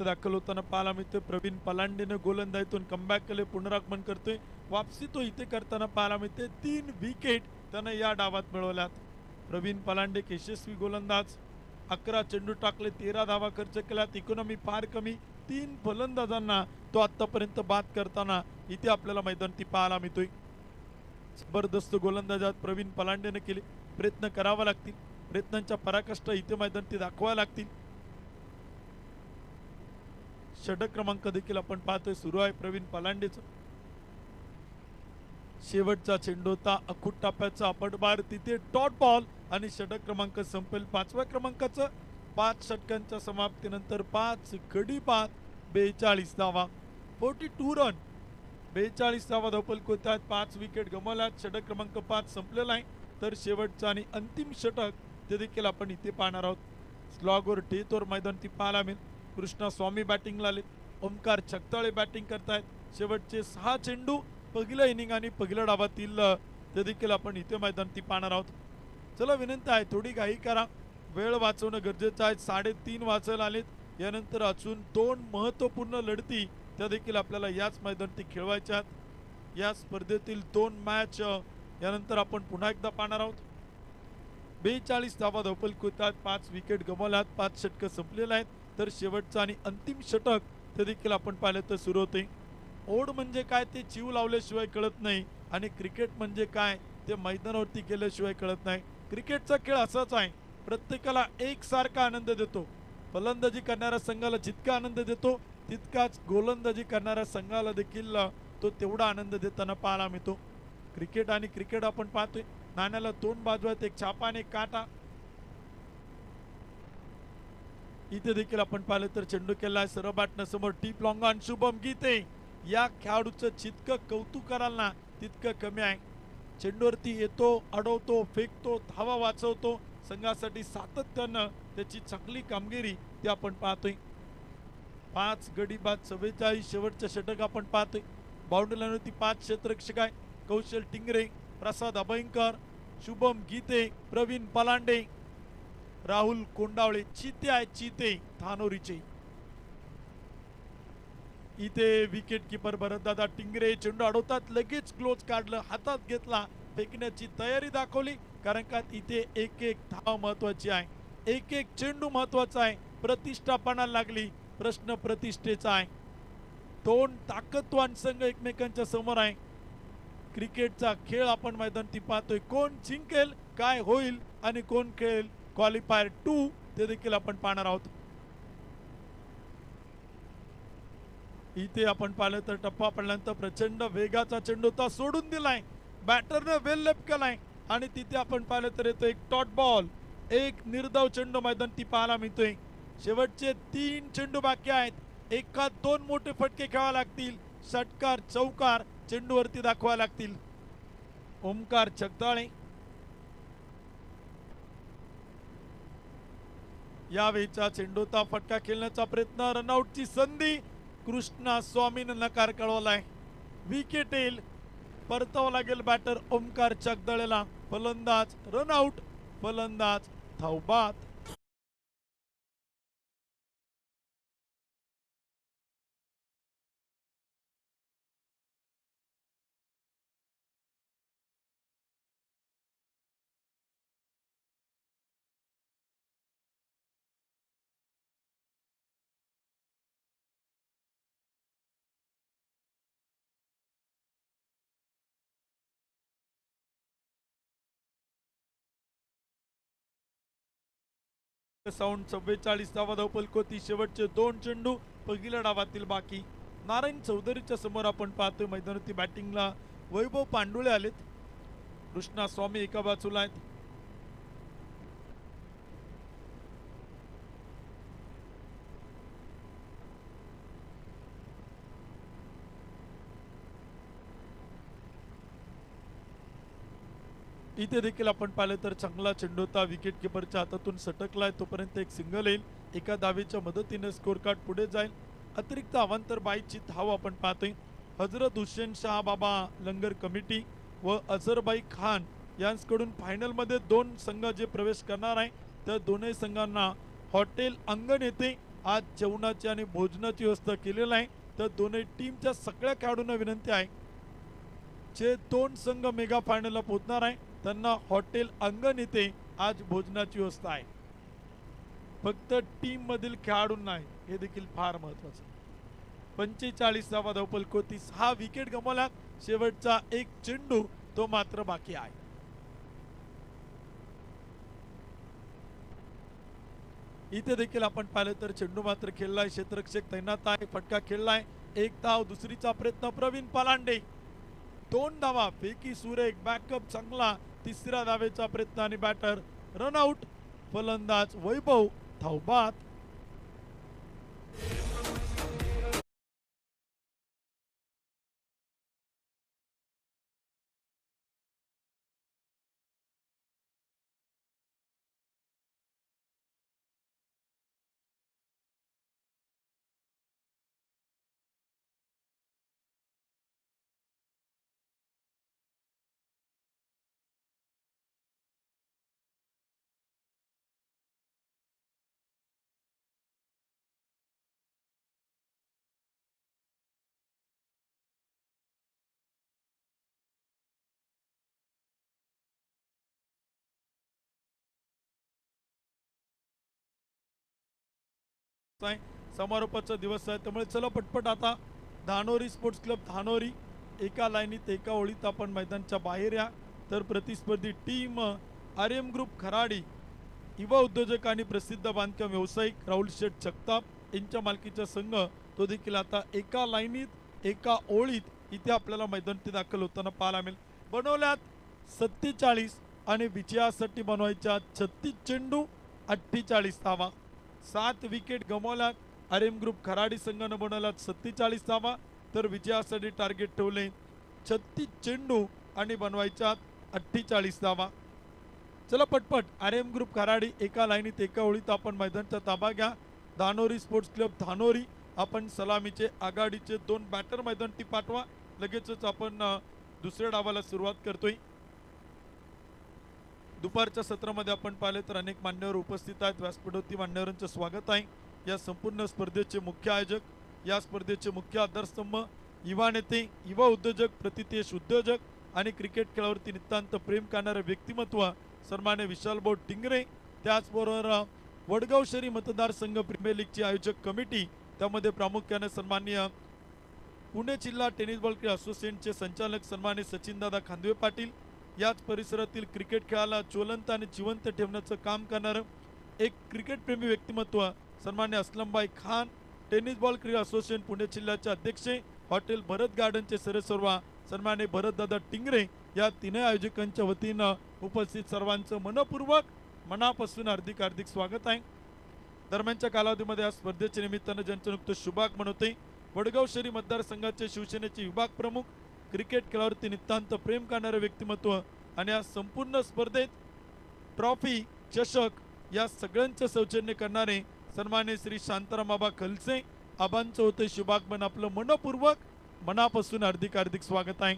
दाखल होताना पाहायला मिळतोय. प्रवीण पलांडेनं गोलंदाजीतून कमबॅक केले, पुनरागमन करतोय. वापसी तो इथे करताना पाहायला मिळते. 3 विकेट त्यानं या डावात मिळवल्यात. प्रवीण पलांडे यशस्वी गोलंदाज, 11 चेंडू टाकले, 13 धावा खर्च केल्यात. इकॉनॉमी फार कमी, 3 फलंदाजांना तो आतापर्यंत बाद करताना इथे आपल्याला मैदानी पाहायला मिळतोय. जबरदस्त गोलंदाजात प्रवीण पलांडेने केले. प्रयत्न करावा लागतील, प्रयत्नांच्या पराकाष्ठा इथे मैदानी दाखवाव्या लागतील. षटक क्रमांक देखील आपण पाहतोय सुरू आहे प्रवीण पलांडेचं. शेवटचा चेंडू होता, अखूट टाप्याचा अपटबार, तिथे डॉट बॉल आणि षटक क्रमांक संपेल. 5व्या क्रमांकाचं 5 षटकांच्या समाप्तीनंतर 5 गडी बाद, 42 धावा, 42 रन, 42 धावा धावपल होतात. 5 विकेट गमावल्यात. षटक क्रमांक 5 संपलेला आहे. तर शेवटचा आणि अंतिम षटक ते देखील आपण इथे पाहणार आहोत. स्लॉगवर डेथवर मैदानी पाहायला मिळेल. कृष्णा स्वामी बॅटिंगला आले, ओमकार छगताळे बॅटिंग करतायत. शेवटचे 6 चेंडू पहिल्या इनिंग आणि पहिल्या डावातील ते देखील आपण इथे मैदानी पाहणार आहोत. चला विनंती आहे, थोडी घाई करा, वेळ वाचवणं गरजेचं आहे. 3:30 वाजायला आलेत. यानंतर अजून 2 महत्त्वपूर्ण लढती त्या देखील आपल्याला याच मैदानी खेळवायच्या आहेत. या स्पर्धेतील 2 मॅच यानंतर आपण पुन्हा एकदा पाहणार आहोत. 42 धावा धावपल होतात, 5 विकेट गमावल्यात, 5 षटकं संपलेले आहेत. तर शेवटचं आणि अंतिम षटक ते देखील आपण पाहिलं तर सुरू होते. ओढ म्हणजे काय ते जीव लावल्याशिवाय कळत नाही आणि क्रिकेट म्हणजे काय ते मैदानावरती गेल्याशिवाय कळत नाही. क्रिकेटचा खेळ असाच आहे, प्रत्येकाला एकसारखा आनंद देतो. फलंदाजी करणाऱ्या संघाला जितका आनंद देतो तितकाच गोलंदाजी करणाऱ्या संघाला देखील तो तेवढा आनंद देताना पाहायला मिळतो. क्रिकेट आणि क्रिकेट आपण पाहतोय, नाण्याला 2 बाजू आहेत, एक छापा आणि एक काटा. इथे देखील आपण पाहिलं तर चेंडू केला आहे सरळ बॅटनं समोर, टीप लॉंग ऑन शुभम गीते. या खेळाडूचं जितकं कौतुक कराल ना तितकं कमी आहे. चेंडूवरती येतो, अडवतो, फेकतो, धावा वाचवतो. संघासाठी सातत्यानं त्याची चांगली कामगिरी ती आपण पाहतोय. 5 गडी बाद, 44 शेवटचं षटक आपण पाहतोय. बाउंड्री लाईनवरती 5 क्षेत्ररक्षक आहे. कौशल टिंगरे, प्रसाद अभयंकर, शुभम गीते, प्रवीण पलांडे, राहुल कोंडावळे. चिते आहे, चिते धानोरीचे. इथे विकेट किपर भरतदादा टिंगरे चेंडू अडवतात, लगेच क्लोज काढलं, हातात घेतला, फेकण्याची तयारी दाखवली. कारण का इथे एक एक धाव महत्वाची आहे, एक एक चेंडू महत्वाचा आहे. प्रतिष्ठा पणाला लागली, प्रश्न प्रतिष्ठेचा आहे. 2 ताकदवान संघ एकमेकांच्या समोर आहे. क्रिकेटचा खेळ आपण मैदानी पाहतोय. कोण जिंकेल, काय होईल आणि कोण खेळेल क्वालिफायर 2 ते देखील आपण पाहणार आहोत. इथे आपण पाहिलं तर टप्पा पडल्यानंतर प्रचंड वेगाचा चेंडू होता, सोडून दिलाय, बॅटरने वेल लेफ्ट केलाय आणि तिथे आपण पाहिलं तर येतो एक डॉट बॉल. एक निर्धाव चेंडू मैदानी पाहायला मिळतोय. शेवटचे 3 चेंडू बाकी आहेत. एका 2 मोठे फटके खेळावे लागतील, षटकार चौकार चेंडूवरती दाखवावे लागतील. ओमकार छगताळे यावेळीचा चेंडूचा फटका खेळण्याचा प्रयत्न, रनआउटची संधी. कृष्णा स्वामीनं नकार कळवलाय. विकेट येईल, परतावं लागेल बॅटर ओमकार छगताळेला. फलंदाज रनआउट, फलंदाज धावबाद. साऊंड 44 धावा धावपल होती. शेवटचे 2 चेंडू पहिल्या डावातील बाकी. नारायण चौधरीच्या समोर आपण पाहतोय मैदानावरती बॅटिंगला वैभव पांडुळे आलेत. कृष्णा स्वामी एका बाजूला आहेत. इथे देखील आपण पाहिलं तर चांगला चेंडू होता, विकेट किपरच्या हातातून सटकलाय. तोपर्यंत एक सिंगल येईल, एका धावेच्या मदतीने स्कोर कार्ड पुढे जाईल. अतिरिक्त अवांतर 22ची धाव आपण पाहतोय. हजरत हुसेन शाह बाबा लंगर कमिटी व अझरबाई खान यांकडून फायनलमध्ये 2 संघ जे प्रवेश करणार आहे त्या दोन्ही संघांना हॉटेल अंगण येथे आज जेवणाची आणि भोजनाची व्यवस्था केलेली आहे. तर दोन्ही टीमच्या सगळ्या खेळाडूंना विनंती आहे, जे 2 संघ मेगा फायनलला पोहोचणार आहे त्यांना हॉटेल अंगण येथे आज भोजनाची व्यवस्था आहे. फक्त टीम मधील खेळाडूंना आहे, हे देखील फार महत्वाचं. 45वा धावफलक 6 विकेट गमावल्यात. शेवटचा एक चेंडू तो मात्र बाकी आहे. इथे देखील आपण पाहिलं तर चेंडू मात्र खेळलाय, क्षेत्ररक्षक तैनात आहे, फटका खेळलाय, एक धाव, दुसरीचा प्रयत्न प्रवीण पलांडे, 2 धावा, फेकी सुरेख, बॅकअप चांगला, तिसऱ्या धावेचा प्रयत्न आणि बॅटर रनआउट. फलंदाज वैभव धावबाद. समारोपाचा दिवस आहे, त्यामुळे चला पटपट आता धानोरी स्पोर्ट्स क्लब धानोरी एका लाईनीत एका ओळीत आपण मैदानच्या बाहेर या. तर प्रतिस्पर्धी टीम आर्यम ग्रुप खराडी, युवा उद्योजक आणि प्रसिद्ध बांधकाम व्यावसायिक राहुल शेठ जगताप यांच्या मालकीचा संघ तो देखील आता एका लाईनीत एका ओळीत इथे आपल्याला मैदानात दाखल होताना पाहायला मिळेल. बनवल्यात 47 आणि विजयासाठी बनवायच्या 36 चेंडू, 48 धावा, 7 विकेट गमावल्यात. आर्यम ग्रुप खराडी संघानं बनवल्यात 47 धावा, तर विजयासाठी टार्गेट ठेवले 36 चेंडू आणि बनवायच्यात 48 धावा. चला पटपट आर्यम ग्रुप खराडी एका लाईनीत एका ओळीत आपण मैदानचा ताबा घ्या. धानोरी स्पोर्ट्स क्लब धानोरी आपण सलामीचे आघाडीचे 2 बॅटर मैदानी पाठवा. लगेचच आपण दुसऱ्या डावाला सुरुवात करतोय. दुपारच्या सत्रामध्ये आपण पाहिले तर अनेक मान्यवर उपस्थित आहेत. व्यासपीठावरती मान्यवरांचं स्वागत आहे. या संपूर्ण स्पर्धेचे मुख्य आयोजक, या स्पर्धेचे मुख्य आधारस्तंभ, युवा नेते, युवा उद्योजक, प्रतितेश उद्योजक आणि क्रिकेट खेळावरती नितांत प्रेम करणारे व्यक्तिमत्व सन्मान्य विशाल भाऊ टिंगरे, त्याचबरोबर वडगाव शहरी मतदारसंघ प्रीमियर लीगची आयोजक कमिटी, त्यामध्ये प्रामुख्याने सन्माननीय पुणे जिल्हा टेनिस बॉल क्रीडा असोसिएशनचे संचालक सन्मान्य सचिनदादा खांदवे पाटील, याच परिसरातील क्रिकेट खेळाला ज्वलंत आणि जिवंत ठेवण्याचं काम करणारं एक क्रिकेट प्रेमी व्यक्तिमत्व सन्मान्य असलमभाई खान, टेनिस बॉल क्रीडा असोसिएशन पुणे जिल्ह्याचे अध्यक्ष, हॉटेल भरत गार्डनचे सरसेर्वा सन्मान्य भरतदादा टिंगरे, या तीनही आयोजकांच्या वतीनं उपस्थित सर्वांचं मनपूर्वक मनापासून हार्दिक हार्दिक स्वागत आहे. दरम्यानच्या कालावधीमध्ये या स्पर्धेच्या निमित्तानं ज्यांचं नुकतं शुभागमन होते, वडगाव शहरी मतदारसंघाचे शिवसेनेचे विभाग प्रमुख, क्रिकेट खेळावरती नितांत प्रेम करणारे व्यक्तिमत्व आणि या संपूर्ण स्पर्धेत ट्रॉफी, चषक या सगळ्यांचं सौजन्य करणारे सन्मान्य श्री शांताराम बाबा खलसे, आबांचं होते शुभागमन. आपलं मनपूर्वक मनापासून हार्दिक हार्दिक स्वागत आहे.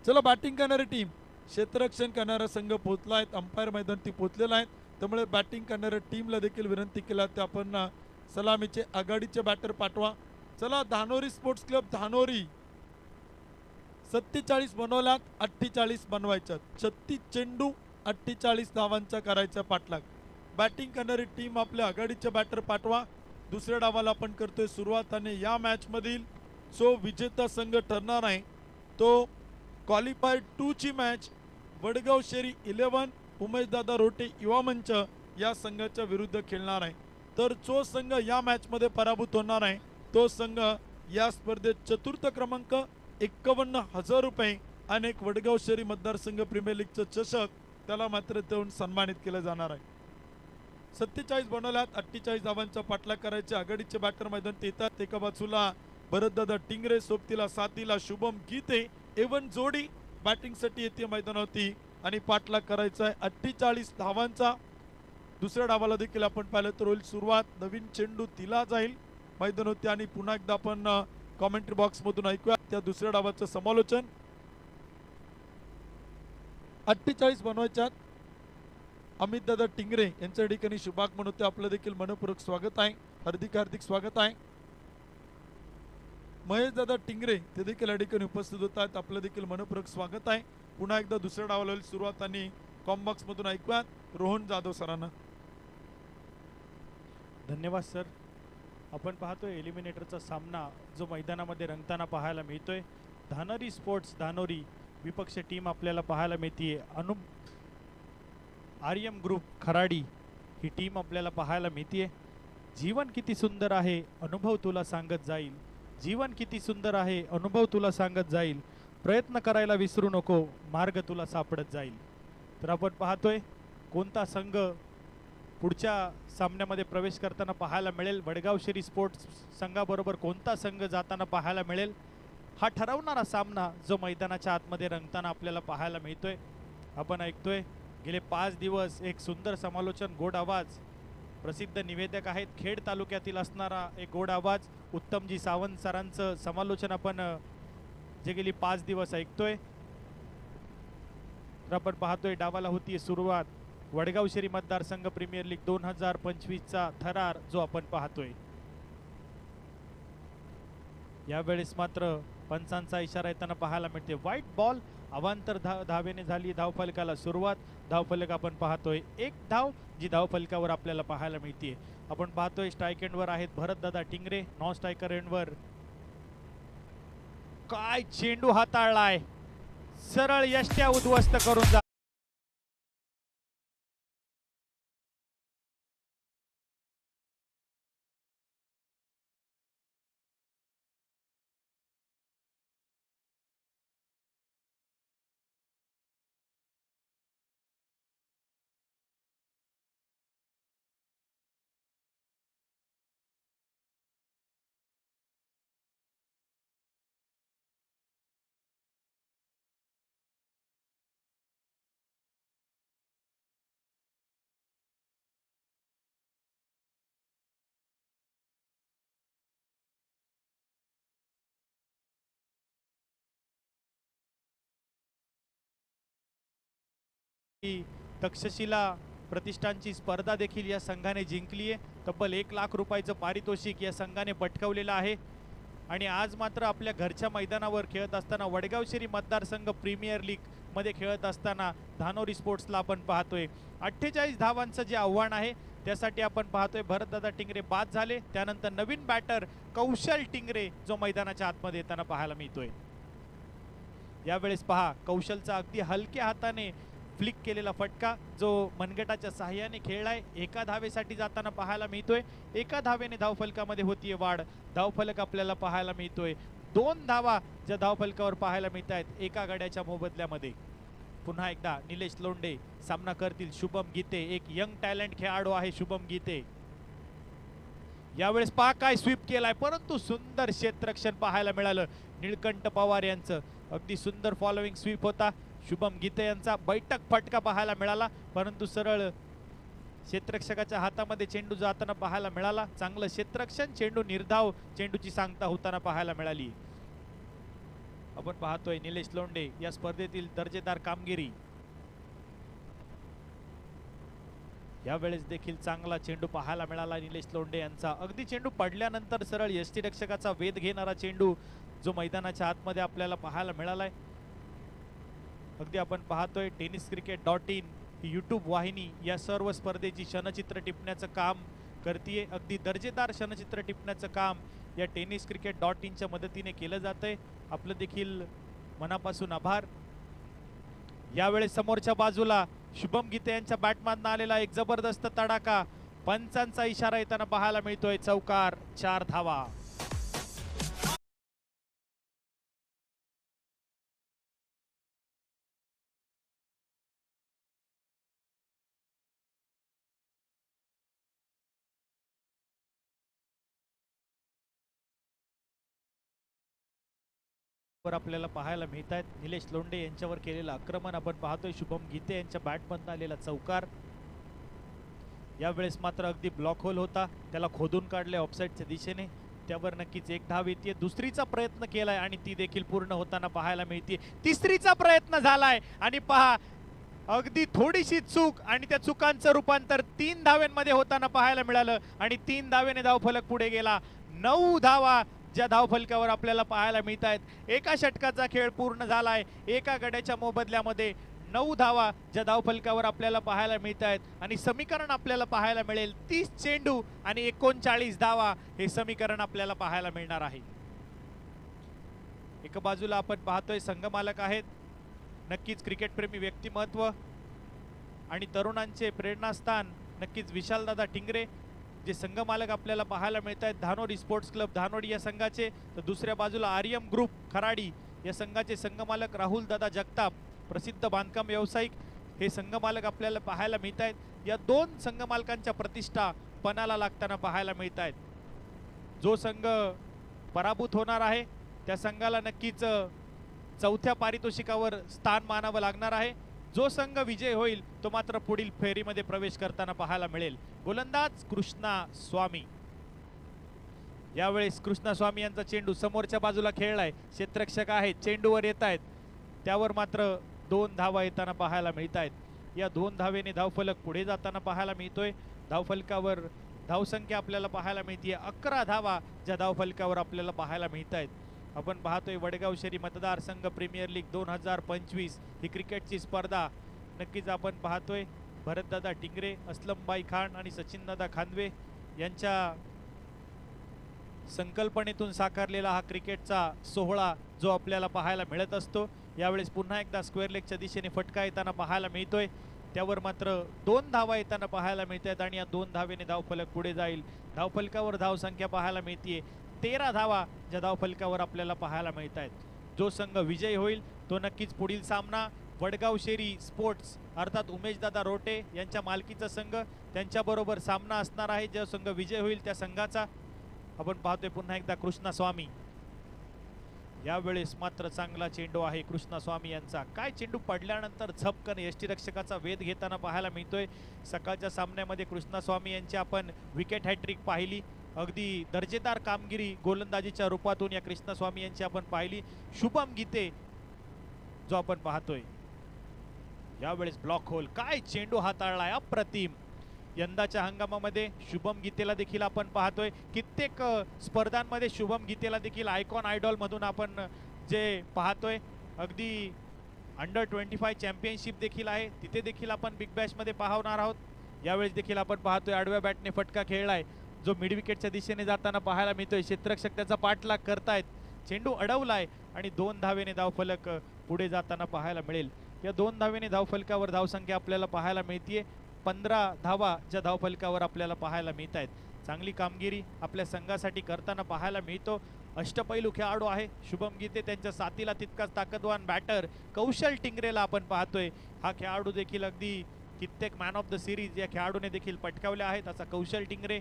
चला बॅटिंग करणारी टीम, क्षेत्ररक्षण करणारा संघ पोहोचला आहेत, अंपायर मैदानी पोहोचलेला आहे, त्यामुळे बॅटिंग करणाऱ्या टीमला देखील विनंती केला ते आपण सलामीचे आघाडीचे बॅटर पाठवा. चला धानोरी स्पोर्ट्स क्लब धानोरी 47 बनवल्यात, 48 बनवायच्यात, 36 चेंडू, 48 धावांचा करायचा पाठलाग. बॅटिंग करणारी टीम आपल्या आघाडीचे बॅटर पाठवा. दुसऱ्या डावाला आपण करतोय सुरुवात आणि या मॅच मधील जो विजेता संघ ठरणार आहे तो क्वालिफायर 2 ची मॅच वडगाव शहरी 11 उमेशदादा रोटे युवा मंच या संघाच्या विरुद्ध खेळणार आहे. तर जो संघ या मॅच मध्ये पराभूत होणार आहे तो संघ या स्पर्धेत चतुर्थ क्रमांक 51,000 रुपये आणि एक वडगाव शहरी मतदारसंघ प्रीमियर लीगचं चषक त्याला मात्र देऊन सन्मानित केलं जाणार आहे. 47 बनवल्यात, 48 धावांचा पाठलाग करायचे. आघाडीचे बॅटर मैदानात येतात. एका बाजूला भरतदादा टिंगरे, सोबतीला साथीला शुभम गीते, एवन जोडी बॅटिंगसाठी येते मैदानावरती आणि पाठलाग करायचा आहे 48 धावांचा. दुसऱ्या डावाला देखील आपण पाहिलं तर होईल सुरुवात. नवीन चेंडू दिला जाईल मैदानावरती आणि पुन्हा एकदा आपण कॉमेंट्री बॉक्स मधून ऐकूया त्या दुसऱ्या डावाचं समालोचन. 48 बनवायच्यात. अमित दादा टिंगरे यांच्या ठिकाणी शुभागमन होते, आपलं देखील मनपूर्वक स्वागत आहे. हार्दिक हार्दिक स्वागत आहे. महेश दादा टिंगरे ते देखील या ठिकाणी उपस्थित होत आहेत. आपलं देखील मनपूर्वक स्वागत आहे. पुन्हा एकदा दुसऱ्या डावाला होईल सुरुवात आणि कॉम्बॉक्स मधून ऐकूया रोहन जाधव सरांना. धन्यवाद सर. आपण पाहतोय एलिमिनेटरचा सामना जो मैदानामध्ये रंगताना पाहायला मिळतोय. धानोरी स्पोर्ट्स धानोरी विपक्ष टीम आपल्याला पाहायला मिळतीये. आर्यम ग्रुप खराडी ही टीम आपल्याला पाहायला मिळतीये. जीवन किती सुंदर आहे अनुभव तुला सांगत जाईल. जीवन किती सुंदर आहे अनुभव तुला सांगत जाईल. प्रयत्न करायला विसरू नको मार्ग तुला सापडत जाईल. तर आपण पाहतोय कोणता संघ पुढच्या सामन्यामध्ये प्रवेश करताना पाहायला मिळेल. वडगाव शरी स्पोर्ट्स संघाबरोबर कोणता संघ जाताना पाहायला मिळेल हा ठरवणारा सामना जो मैदानाच्या आतमध्ये रंगताना आपल्याला पाहायला मिळतोय. आपण ऐकतोय गेले 5 दिवस एक सुंदर समालोचन, गोड आवाज. प्रसिद्ध निवेदक आहेत खेड तालुक्यातील असणारा एक गोड आवाज उत्तमजी सावंत सरांचं समालोचन आपण जे गेली 5 दिवस ऐकतोय. तर आपण पाहतोय डावाला होतीये सुरुवात. वडगाव शरी मतदारसंघ प्रीमियर लीग 2025चा थरार जो आपण पाहतोय. यावेळेस मात्र पंचांचा इशारा येताना पाहायला मिळते. व्हाईट बॉल अवांतर धावेने झाली धावफलकाला सुरुवात. धावफलक आपण पाहतोय 1 धाव जी धावफलकावर आपल्याला पाहायला मिळते. आपण पाहतोय स्ट्राईक एंडवर आहेत भरतदादा टिंगरे. नॉन स्ट्रायकर एंडवर काय चेंडू हाताळलाय, सरळ यष्ट्या उद्ध्वस्त करून जा. तक्षशिला प्रतिष्ठानची स्पर्धा देखील या संघाने जिंकली आहे. तब्बल 1 लाख रुपयाचं पारितोषिक या संघाने पटकावलेलं आहे. आणि आज मात्र आपल्या घरच्या मैदानावर खेळत असताना वडगाव शरी मतदारसंघ प्रीमियर लीग मध्ये खेळत असताना धानोरी स्पोर्ट्सला आपण पाहतोय 48 धावांचं जे आव्हान आहे त्यासाठी आपण पाहतोय भरतदादा टिंगरे बाद झाले. त्यानंतर नवीन बॅटर कौशल टिंगरे जो मैदानाच्या आतमध्ये येताना पाहायला मिळतोय. यावेळेस पहा कौशलचा अगदी हलक्या हाताने फ्लिक केलेला फटका जो मनगटाच्या साहाय्याने खेळलाय. 1 धावेसाठी जाताना पाहायला मिळतोय. 1 धावेने धावफलकामध्ये होतीये वाढ. धावफलक आपल्याला पाहायला मिळतोय 2 धावा ज्या धावफलकावर पाहायला मिळत आहेत एका गड्याच्या मोबदल्यामध्ये. पुन्हा एकदा निलेश लोंढे सामना करतील शुभम गीते. एक यंग टॅलेंट खेळाडू आहे शुभम गीते. यावेळेस पहा काय स्वीप केलाय परंतु सुंदर क्षेत्ररक्षण पाहायला मिळालं निळकंठ पवार यांचं. अगदी सुंदर फॉलोइंग स्वीप होता शुभम गीते यांचा. बैठक फटका पाहायला मिळाला परंतु सरळ क्षेत्ररक्षकाच्या हातामध्ये चेंडू जाताना पाहायला मिळाला. चांगलं क्षेत्ररक्षण, चेंडू निर्धाव, चेंडूची सांगता होताना पाहायला मिळाली. आपण पाहतोय निलेश लोंढे या स्पर्धेतील दर्जेदार कामगिरी. यावेळेस देखील चांगला चेंडू पाहायला मिळाला निलेश लोंढे यांचा. अगदी चेंडू पडल्यानंतर सरळ यष्टीरक्षकाचा वेध घेणारा चेंडू जो मैदानाच्या आतमध्ये आपल्याला पाहायला मिळालाय. अगदी आपण पाहतोय tenniscricket.in ही यूट्यूब वाहिनी या सर्व स्पर्धेची क्षणचित्र टिपण्याचं काम करतीये. अगदी दर्जेदार क्षणचित्र टिपण्याचं काम या tenniscricket.in च्या मदतीने केलं जातंय. आपलं देखील मनापासून आभार. यावेळेस समोरच्या बाजूला शुभम गीते यांच्या बॅटमधनं आलेला एक जबरदस्त तडाखा. पंचांचा इशारा येताना पाहायला मिळतोय. चौकार, 4 धावा. वर आपल्याला पाहायला मिळत आहेत निलेश लोंढे यांच्यावर केलेलं आक्रमण आपण पाहतोय. शुभम गीते यांच्या बॅटमधनं आलेला चौकार. यावेळेस मात्र अगदी ब्लॉक होल होता त्याला खोदून काढले ऑफसाईडच्या दिशेने. त्यावर नक्कीच 1 धाव येते. दुसरीचा प्रयत्न केलाय आणि ती देखील पूर्ण होताना पाहायला मिळते. तिसरीचा प्रयत्न झालाय आणि पहा अगदी थोडीशी चूक आणि त्या चुकांचं रूपांतर 3 धाव्यांमध्ये होताना पाहायला मिळालं आणि 3 धावेने धावफलक पुढे गेला. 9 धावा ज्या धावफलकावर आपल्याला पाहायला मिळत आहेत. एका षटकाचा खेळ पूर्ण झालाय. एका गड्याच्या मोबदल्यामध्ये 9 धावा ज्या धावफलकावर आपल्याला पाहायला मिळत आहेत आणि समीकरण आपल्याला पाहायला मिळेल 30 चेंडू आणि 39 धावा हे समीकरण आपल्याला पाहायला मिळणार आहे. एका बाजूला आपण पाहतोय संघमालक आहेत, नक्कीच क्रिकेटप्रेमी व्यक्तिमत्व आणि तरुणांचे प्रेरणास्थान नक्कीच विशालदादा टिंगरे जे संघमालक आपल्याला पाहायला मिळत आहेत धानोडी स्पोर्ट्स क्लब धानोडी या संघाचे. तर दुसऱ्या बाजूला आर्यम ग्रुप खराडी या संघाचे संघमालक राहुल दादा जगताप प्रसिद्ध बांधकाम व्यावसायिक हे संघमालक आपल्याला पाहायला मिळत आहेत. या 2 संघमालकांच्या प्रतिष्ठा पणाला लागताना पाहायला मिळत आहेत. जो संघ पराभूत होणार आहे त्या संघाला नक्कीच चौथ्या पारितोषिकावर स्थान मानावं लागणार आहे. जो संघ विजय होईल तो मात्र पुढील फेरीमध्ये प्रवेश करताना पाहायला मिळेल. गोलंदाज कृष्णा स्वामी. यावेळेस कृष्णा स्वामी यांचा चेंडू समोरच्या बाजूला खेळलाय. क्षेत्ररक्षक आहेत, चेंडूवर येत आहेत, त्यावर मात्र 2 धावा येताना पाहायला मिळत आहेत. या 2 धावेने धावफलक पुढे जाताना पाहायला मिळतोय. धावफलकावर धावसंख्या आपल्याला पाहायला मिळते 11 धावा ज्या धावफलकावर आपल्याला पाहायला मिळत आहेत. आपण पाहतोय वडगाव शहरी मतदारसंघ प्रीमियर लीग 2025 ही क्रिकेटची स्पर्धा. नक्कीच आपण पाहतोय भरतदादा टिंगरे, असलमबाई खान आणि सचिनदादा खांदवे यांच्या संकल्पनेतून साकारलेला हा क्रिकेटचा सोहळा जो आपल्याला पाहायला मिळत असतो. यावेळेस पुन्हा एकदा स्क्वेअर लेगच्या दिशेने फटका येताना पाहायला मिळतोय. त्यावर मात्र 2 धावा येताना पाहायला मिळतात आणि या 2 धावेने धावफलक पुढे जाईल. धावफलकावर धावसंख्या पाहायला मिळते 13 धावा ज्या धावफलकावर आपल्याला पाहायला मिळत आहेत. जो संघ विजयी होईल तो नक्कीच पुढील सामना वडगाव शेरी स्पोर्ट्स अर्थात उमेशदादा रोटे यांच्या मालकीचा संघ त्यांच्याबरोबर सामना असणार आहे. जो संघ विजय होईल त्या संघाचा. आपण पाहतोय पुन्हा एकदा कृष्णा स्वामी. यावेळेस मात्र चांगला चेंडू आहे कृष्णा स्वामी यांचा. काय चेंडू पडल्यानंतर झपकन यष्टीरक्षकाचा वेध घेताना पाहायला मिळतोय. सकाळच्या सामन्यामध्ये कृष्णा स्वामी यांची आपण विकेट हॅट्रिक पाहिली. अगदी दर्जेदार कामगिरी गोलंदाजीच्या रूपातून या कृष्णा स्वामी यांची आपण पाहिली. शुभम गीते जो आपण पाहतोय यावेळेस ब्लॉक होल. काय चेंडू हाताळलाय अप्रतिम. यंदाच्या हंगामामध्ये शुभम गीतेला देखील आपण पाहतोय. कित्येक स्पर्धांमध्ये शुभम गीतेला देखील आयकॉन आयडॉल मधून आपण जे पाहतोय. अगदी अंडर-25 चॅम्पियनशिप देखील आहे, तिथे देखील आपण बिग बॅश मध्ये पाहणार आहोत. यावेळेस देखील आपण पाहतोय आडव्या बॅटने फटका खेळलाय जो मिड विकेटच्या दिशेने जाताना पाहायला मिळतोय. क्षेत्ररक्षक त्याचा पाठलाग करतायत. चेंडू अडवलाय आणि 2 धावेने धावफलक पुढे जाताना पाहायला मिळेल. या 2 धावेने धावफलकावर धावसंख्या आपल्याला पाहायला मिळते 15 धावा ज्या धावफलकावर आपल्याला पाहायला मिळत आहेत. चांगली कामगिरी आपल्या संघासाठी करताना पाहायला मिळतो. अष्टपैलू खेळाडू आहे शुभम गीते. त्यांच्या साथीला तितकाच ताकदवान बॅटर कौशल टिंगरेला आपण पाहतोय. हा खेळाडू देखील अगदी कित्येक मॅन ऑफ द सिरीज या खेळाडूने देखील पटकावले आहेत असा कौशल टिंगरे.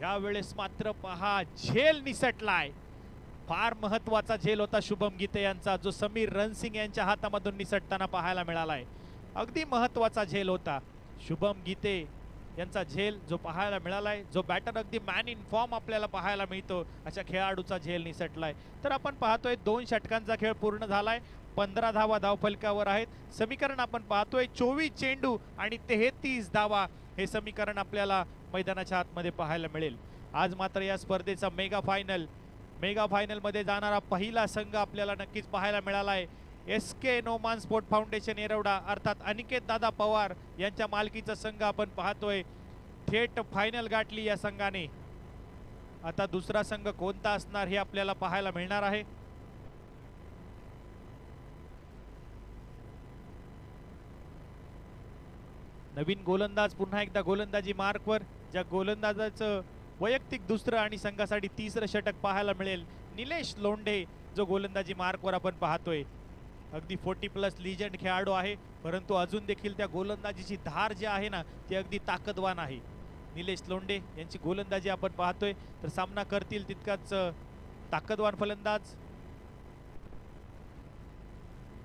यावेळेस मात्र पहा झेल निसटलाय. फार महत्वाचा झेल होता शुभम गीते यांचा जो समीर रणसिंग यांच्या हातामधून निसटताना पाहायला मिळालाय. अगदी महत्वाचा झेल होता शुभम गीते यांचा झेल जो पाहायला मिळालाय. जो बॅटर अगदी मॅन इन फॉर्म आपल्याला पाहायला मिळतो अशा खेळाडूचा झेल निसटलाय. तर आपण पाहतोय 2 षटकांचा खेळ पूर्ण झालाय. 15 धावा धावफलकावर आहेत. समीकरण आपण पाहतोय 24 चेंडू आणि 33 धावा हे समीकरण आपल्याला मैदानाच्या आतमध्ये पाहायला मिळेल. आज मात्र या स्पर्धेचा मेगा फायनल मध्ये जाणारा पहिला संघ आपल्याला नक्कीच पाहायला मिळाला आहे. SK Noman sport foundation Yerawada अर्थात अनिकेत दादा पवार यांच्या मालकीचा संघ आपण पाहतोय. थेट फायनल गाठली या संघाने. आता दुसरा संघ कोणता असणार हे आपल्याला पाहायला मिळणार आहे. नवीन गोलंदाज पुन्हा एकदा गोलंदाजी मार्कवर. ज्या गोलंदाजाचं वैयक्तिक दुसरं आणि संघासाठी तिसरं षटक पाहायला मिळेल निलेश लोंढे जो गोलंदाजी मार्कवर आपण पाहतोय. अगदी 40+ लिजंड खेळाडू आहे परंतु अजून देखील त्या गोलंदाजीची धार जी आहे ना ती अगदी ताकदवान आहे. निलेश लोंढे यांची गोलंदाजी आपण पाहतोय. तर सामना करतील तितकाच ताकदवान फलंदाज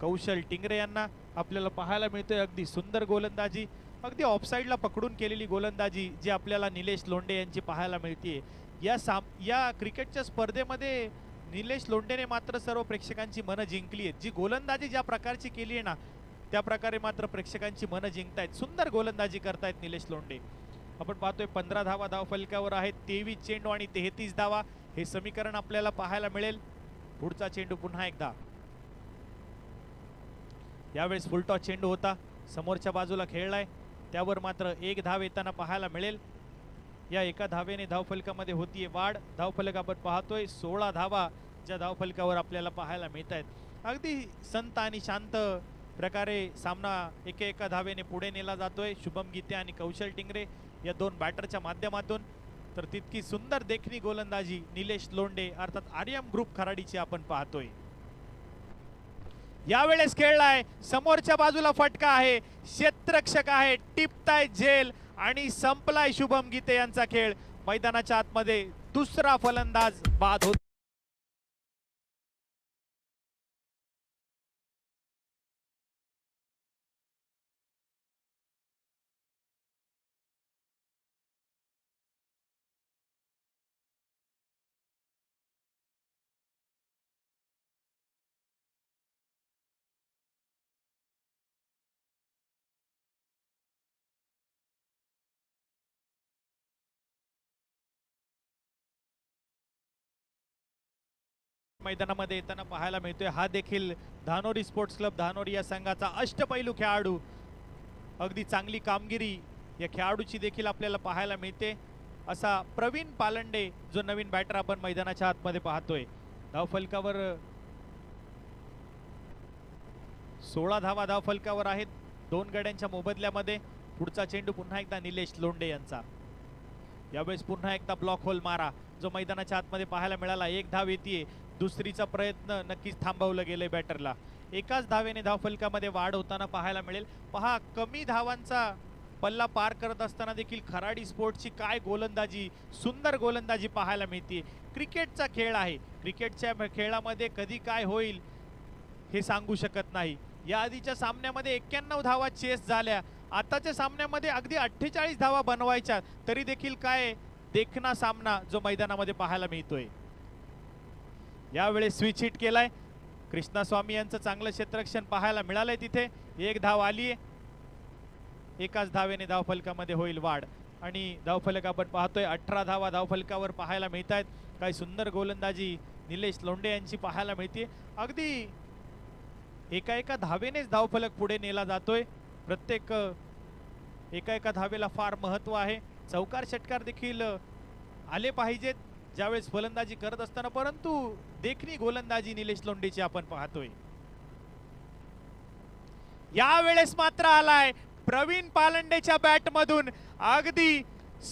कौशल टिंगरे यांना आपल्याला पाहायला मिळतोय. अगदी सुंदर गोलंदाजी, अगदी ऑफसाईडला पकडून केलेली गोलंदाजी जी आपल्याला निलेश लोंढे यांची पाहायला मिळते. या क्रिकेटच्या स्पर्धेमध्ये निलेश लोंढेने मात्र सर्व प्रेक्षकांची मनं जिंकली आहेत. जी गोलंदाजी ज्या प्रकारची केली आहे ना त्या प्रकारे मात्र प्रेक्षकांची मनं जिंकतायत. सुंदर गोलंदाजी करतायत निलेश लोंढे. आपण पाहतोय 15 धावा धावफलकावर आहेत. 23 चेंडू आणि 33 धावा हे समीकरण आपल्याला पाहायला मिळेल. पुढचा चेंडू पुन्हा एकदा, यावेळेस फुलटॉस चेंडू होता, समोरच्या बाजूला खेळलाय, त्यावर मात्र एक धाव येताना पाहायला मिळेल. या एका धावेने धावफलकामध्ये होतीये वाढ. धावफलक आपण पाहतोय 16 धावा ज्या धावफलकावर आपल्याला पाहायला मिळत आहेत. अगदी संत आणि शांत प्रकारे सामना एका धावेने पुढे नेला जातोय. शुभम गीते आणि कौशल टिंगरे या दोन बॅटरच्या माध्यमातून. तर तितकी सुंदर देखणी गोलंदाजी निलेश लोंढे अर्थात आर्यम ग्रुप खराडीची आपण पाहतोय. यावेळेस खेळलाय, समोरच्या बाजूला फटका आहे, क्षेत्ररक्षक आहे, टिपताय झेल आणि संपलाय शुभम गीते यांचा खेळ. मैदानाच्या आतमध्ये दुसरा फलंदाज बाद होत. मैदानामध्ये येताना पाहायला मिळतोय. हा देखील धानोरी स्पोर्ट्स क्लब धानोरी या संघाचा अष्टपैलू खेळाडू. अगदी चांगली कामगिरी या खेळाडूची देखील आपल्याला पाहायला मिळते. असा प्रवीण पालंडे जो नवीन बॅटर आपण मैदानाच्या आतमध्ये पाहतोय. धावफलकावर 16 धावा धावफलकावर आहेत 2 गड्यांच्या मोबदल्यामध्ये. पुढचा चेंडू पुन्हा एकदा निलेश लोंढे यांचा. यावेळेस पुन्हा एकदा ब्लॉक होल मारा जो मैदानाच्या आतमध्ये पाहायला मिळाला. एक धाव येते. दुसरीचा प्रयत्न नक्कीच थांबवलं गेले बॅटरला. एकाच धावेने धावफलकामध्ये वाढ होताना पाहायला मिळेल. पहा, कमी धावांचा पल्ला पार करत असताना देखील खराडी स्पोर्ट्सची काय गोलंदाजी, सुंदर गोलंदाजी पाहायला मिळते. क्रिकेटचा खेळ आहे. क्रिकेटच्या खेळामध्ये कधी काय होईल हे सांगू शकत नाही. या आधीच्या सामन्यामध्ये 91 धावा चेस झाल्या. आताच्या सामन्यामध्ये अगदी 48 धावा बनवायच्या, तरी देखील काय देखना सामना जो मैदानामध्ये पाहायला मिळतोय. यावेळेस स्विच हिट केलाय. कृष्णा स्वामी यांचं चांगलं क्षेत्ररक्षण पाहायला मिळालंय. तिथे एक धाव आलीये. एकाच धावेने धावफलकामध्ये होईल वाढ आणि धावफलक आपण पाहतोय 18 धावा धावफलकावर पाहायला मिळत आहेत. काय सुंदर गोलंदाजी निलेश लोंढे यांची पाहायला मिळते. अगदी एका धावेनेच धावफलक पुढे नेला जातोय. प्रत्येक एका धावेला फार महत्व आहे. चौकार षटकार देखील आले पाहिजेत ज्यावेळेस फलंदाजी करत असताना, परंतु देखणी गोलंदाजी निलेश लोंढेची आपण पाहतोय. यावेळेस मात्र आलाय प्रवीण पालंडेच्या बॅट मधून अगदी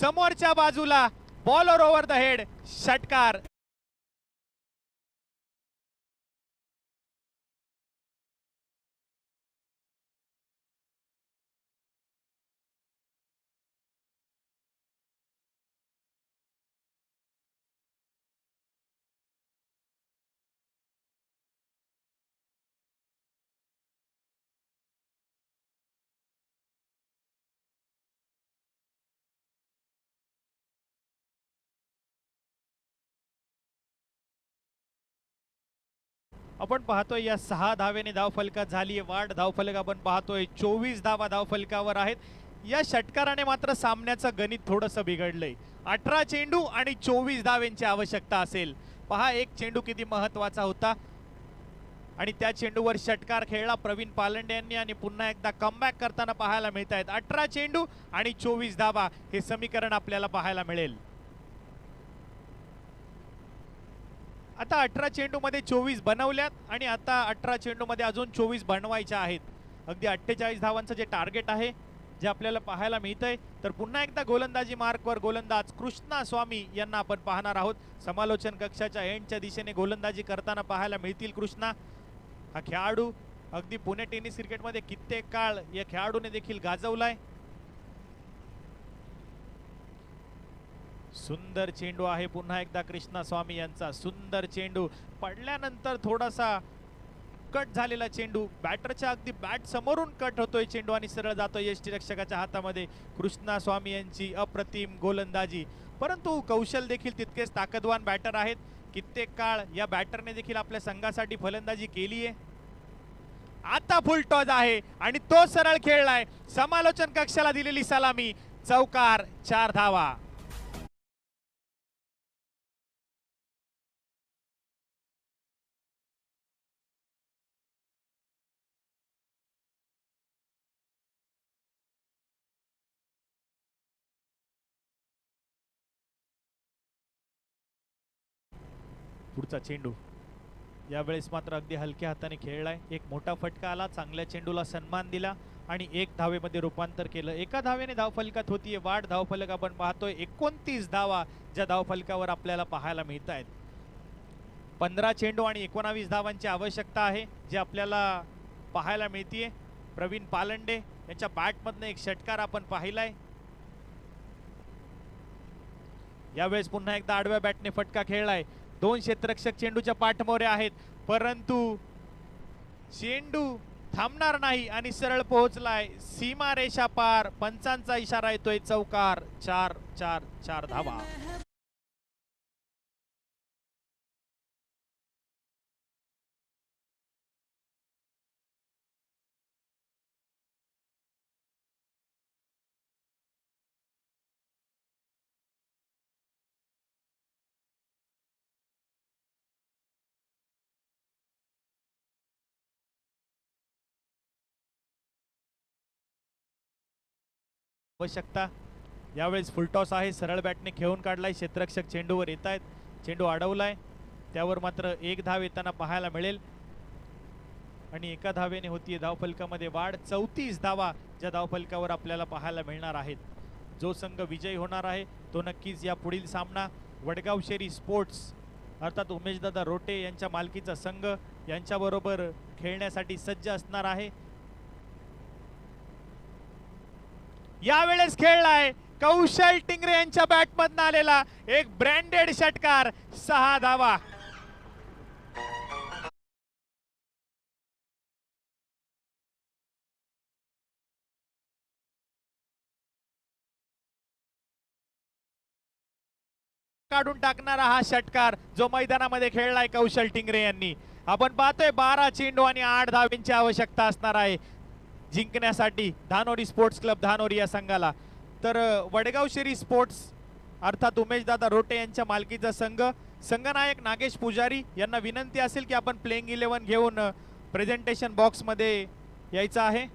समोरच्या बाजूला बॉलर ओव्हर द हेड षटकार. आपण पाहतोय या 6 धावेने धावफलकात झाली वाढ. धावफलक आपण पाहतोय 24 धावा धावफलकावर आहेत. या षटकाराने मात्र सामन्याचं गणित थोडंसं बिघडलंय. 18 चेंडू आणि 24 धावेंची आवश्यकता असेल. पहा, एक चेंडू किती महत्वाचा होता आणि त्या चेंडूवर षटकार खेळला प्रवीण पालंडे यांनी आणि पुन्हा एकदा कमबॅक करताना पाहायला मिळत आहेत. 18 चेंडू आणि 24 धावा हे समीकरण आपल्याला पाहायला मिळेल. आता 18 चेंडू मध्ये 24 बनवल्यात आणि आता 18 चेंडू मध्ये अजून 24 बनवायच्या आहेत. अगदी 48 धावांचं जे टार्गेट आहे जे आपल्याला पाहायला मिळतंय. तर पुन्हा एकदा गोलंदाजी मार्कवर गोलंदाज कृष्णा स्वामी यांना आपण पाहणार आहोत. समालोचन कक्षाच्या एंडच्या दिशेने गोलंदाजी करताना पाहायला मिळतील कृष्णा. हा खेळाडू अगदी पुणे टेनिस क्रिकेटमध्ये कित्येक काळ या खेळाडूने देखील गाजवलाय. सुंदर चेंडू आहे पुन्हा एकदा कृष्णा स्वामी यांचा. सुंदर चेंडू पडल्यानंतर थोडासा कट झालेला चेंडू. बॅटरच्या अगदी बॅट समोरून कट होतोय चेंडू आणि सरळ जातोय यष्टीरक्षकाच्या हातामध्ये. कृष्णा स्वामी यांची अप्रतिम गोलंदाजी. परंतु कौशल देखील तितकेच ताकदवान बॅटर आहेत. कित्येक काळ या बॅटरने देखील आपल्या संघासाठी फलंदाजी केली आहे आता फुलटॉस आहे आणि तो सरळ खेळलाय, समालोचन कक्षाला दिलेली सलामी, चौकार, 4 धावा. पुढचा चेंडू यावेळेस मात्र अगदी हलक्या हाताने खेळलाय, एक मोठा फटका आला, चांगल्या चेंडूला सन्मान दिला आणि 1 धावेमध्ये रूपांतर केलं. एका धावेने धावफलकात होतीये वाढ. धावफलक आपण पाहतोय 29 धावा ज्या धावफलकावर आपल्याला पाहायला मिळत आहेत. 15 चेंडू आणि 19 धावांची आवश्यकता आहे जे आपल्याला पाहायला मिळतीये. प्रवीण पालंडे यांच्या बॅटमधनं एक षटकार आपण पाहिलाय. यावेळेस पुन्हा एकदा आडव्या बॅटने फटका खेळलाय. 2 क्षेत्ररक्षक चेंडूच्या पाठमोरे आहेत, परंतु चेंडू थांबणार नाही आणि सरळ पोहोचलाय सीमारेषा पार. पंचांचा इशारा येतोय, चौकार, 4 धावा. आवश्यकता. यावेळेस फुलटॉस आहे, सरळ बॅटने खेळून काढलाय, क्षेत्ररक्षक चेंडूवर येत आहेत, चेंडू अडवलाय, त्यावर मात्र 1 धाव येताना पाहायला मिळेल आणि 1 धावेने होतीये धावफलकामध्ये वाढ. 34 धावा ज्या धावफलकावर आपल्याला पाहायला मिळणार आहेत. जो संघ विजयी होणार आहे तो नक्कीच या पुढील सामना वडगाव शेरी स्पोर्ट्स अर्थात उमेशदादा रोटे यांच्या मालकीचा संघ यांच्याबरोबर खेळण्यासाठी सज्ज असणार आहे. यावेळेस खेळलाय कौशल टिंगरे यांच्या बॅटमधून आलेला एक ब्रँडेड षटकार, 6 धावा. काढून टाकणारा हा षटकार जो मैदानामध्ये खेळलाय कौशल टिंगरे यांनी. आपण पाहतोय 12 चेंडू आणि 8 धावांची आवश्यकता असणार आहे जिंकण्यासाठी धानोरी स्पोर्ट्स क्लब धानोरी या संघाला. तर वडगाव शेरी स्पोर्ट्स अर्थात उमेशदादा रोटे यांच्या मालकीचा संघ, संघनायक नागेश पुजारी यांना विनंती असेल की आपण प्लेइंग 11 घेऊन प्रेझेंटेशन बॉक्स मध्ये यायचं आहे.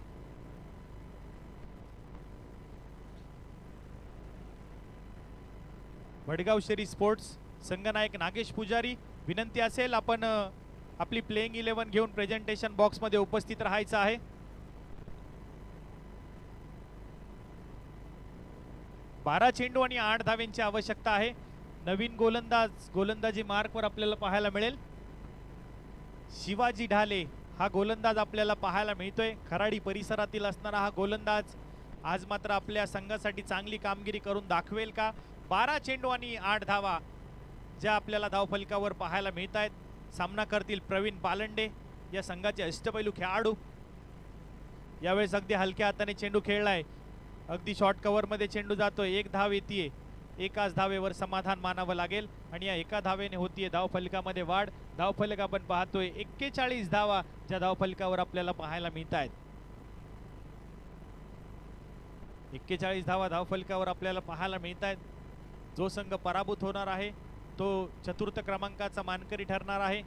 वडगाव शेरी स्पोर्ट्स संघनायक नागेश पुजारी, विनंती असेल आपण आपली प्लेइंग 11 घेऊन प्रेझेंटेशन बॉक्स मध्ये उपस्थित राहायचं आहे. बारा चेंडू आणि 8 धावेंची आवश्यकता आहे. नवीन गोलंदाजी मार्कवर आपल्याला पाहायला मिळेल. शिवाजी ढाले हा गोलंदाज आपल्याला पाहायला मिळतोय. खराडी परिसरातील असणारा हा गोलंदाज आज मात्र आपल्या संघासाठी चांगली कामगिरी करून दाखवेल का? 12 चेंडू आणि 8 धावा ज्या आपल्याला धावफलकावर पाहायला मिळत आहेत. सामना करतील प्रवीण पालंडे या संघाचे अष्टपैलू खेळाडू. यावेळेस अगदी हलक्या हाताने चेंडू खेळलाय, अगदी शॉर्ट कव्हर मध्ये चेंडू जातोय. 1 धाव येतीये, एकाच धावेवर समाधान मानावं लागेल आणि या एका धावेने होतीये धावफलकामध्ये वाढ. धावफलक आपण पाहतोय 41 धावा ज्या धावफलकावर आपल्याला पाहायला मिळत आहेत. 41 धावा धावफलकावर आपल्याला पाहायला मिळत आहेत. जो संघ पराभूत होणार आहे तो चतुर्थ क्रमांकाचा मानकरी ठरणार आहे.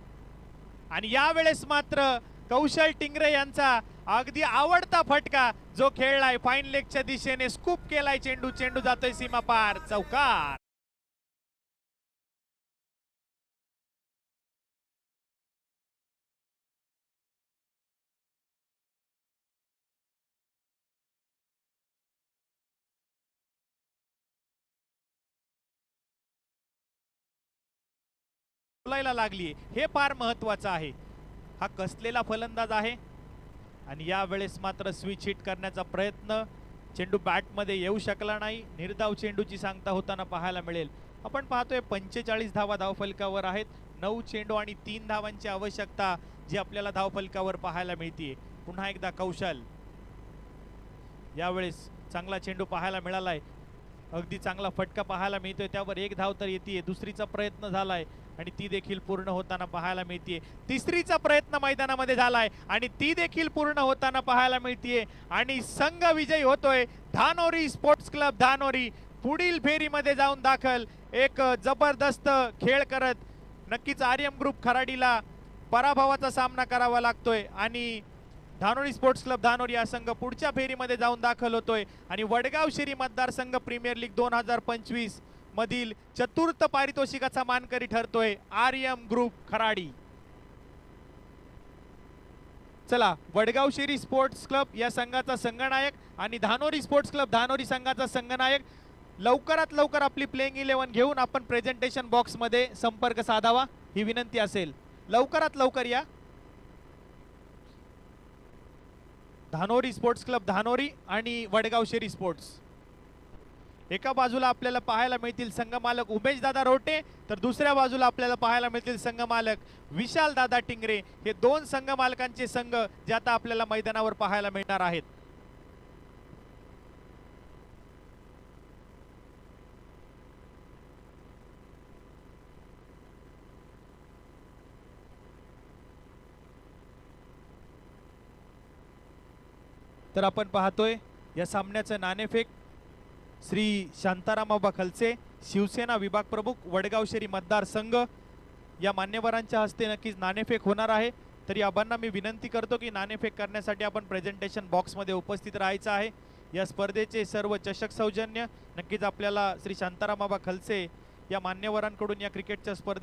आणि यावेळेस मात्र कौशल टिंगरे यांचा अगदी आवडता फटका जो खेळलाय फाईन लेगच्या दिशेने, स्कूप केलाय चेंडू, चेंडू जातोय सीमा पार, चौकार. बोलायला लागली, हे फार महत्वाचं आहे. हा कसलेला फलंदाज आहे आणि यावेळेस मात्र स्विच हिट करण्याचा प्रयत्न, चेंडू बॅट मध्ये येऊ शकला नाही. निर्धाव चेंडूची सांगता होताना पाहायला मिळेल. आपण पाहतोय 45 धावा धावफलकावर आहेत. 9 चेंडू आणि 3 धावांची आवश्यकता जी आपल्याला धावफलकावर पाहायला मिळते. पुन्हा एकदा कौशल, यावेळेस चांगला चेंडू पाहायला मिळालाय. अगदी चांगला फटका पाहायला मिळतोय, त्यावर एक धाव तर येते, दुसरीचा प्रयत्न झालाय आणि ती देखील पूर्ण होताना पाहायला मिळतीये, तिसरीचा प्रयत्न मैदानामध्ये झालाय आणि ती देखील पूर्ण होताना पाहायला मिळतीये आणि संघ विजयी होतोय धानोरी स्पोर्ट्स क्लब धानोरी. पुढील फेरीमध्ये जाऊन दाखल, एक जबरदस्त खेळ करत नक्कीच आर्यम ग्रुप खराडीला पराभवाचा सामना करावा लागतोय आणि धानोरी स्पोर्ट्स क्लब धानोरी हा संघ पुढच्या फेरीमध्ये जाऊन दाखल होतोय आणि वडगाव शहरी मतदारसंघ प्रीमियर लीग 2025 मधील चतुर्थ पारितोषिकाचा मानकरी ठरतोय आर्यम ग्रुप खराडी. चला, वडगाव शहरी स्पोर्ट्स क्लब या संघाचा संघनायक आणि धानोरी स्पोर्ट्स क्लब धानोरी संघाचा संघनायक लवकरात लवकर आपली प्लेइंग 11 घेऊन आपण प्रेझेंटेशन बॉक्स मध्ये संपर्क साधावा ही विनंती असेल. लवकरात लवकर या. धानोरी स्पोर्ट्स क्लब धानोरी आणि वडगाव शहरी स्पोर्ट्स. एका बाजूला आपल्याला पाहायला मिळतील संघमालक उमेश दादा रोटे, तर दुसऱ्या बाजूला आपल्याला पाहायला मिळतील संघमालक विशाल दादा टिंगरे. हे दोन संघमालकांचे संघ जे आता आपल्याला मैदानावर पाहायला मिळणार आहेत. तर आपण पाहतोय या सामन्याचं नाणेफेक श्री शांतारामबाबा खलसे, शिवसेना विभाग प्रमुख वडगाव शहरी मतदारसंघ या मान्यवरांच्या हस्ते नक्कीच नाणेफेक होणार आहे. तर आबांना मी विनंती करतो की नाणेफेक करण्यासाठी आपण प्रेझेंटेशन बॉक्समध्ये उपस्थित राहायचं आहे. या स्पर्धेचे सर्व चषक सौजन्य नक्कीच आपल्याला श्री शांतारामबाबा खलसे या मान्यवरांकडून या क्रिकेटच्या स्पर्धेत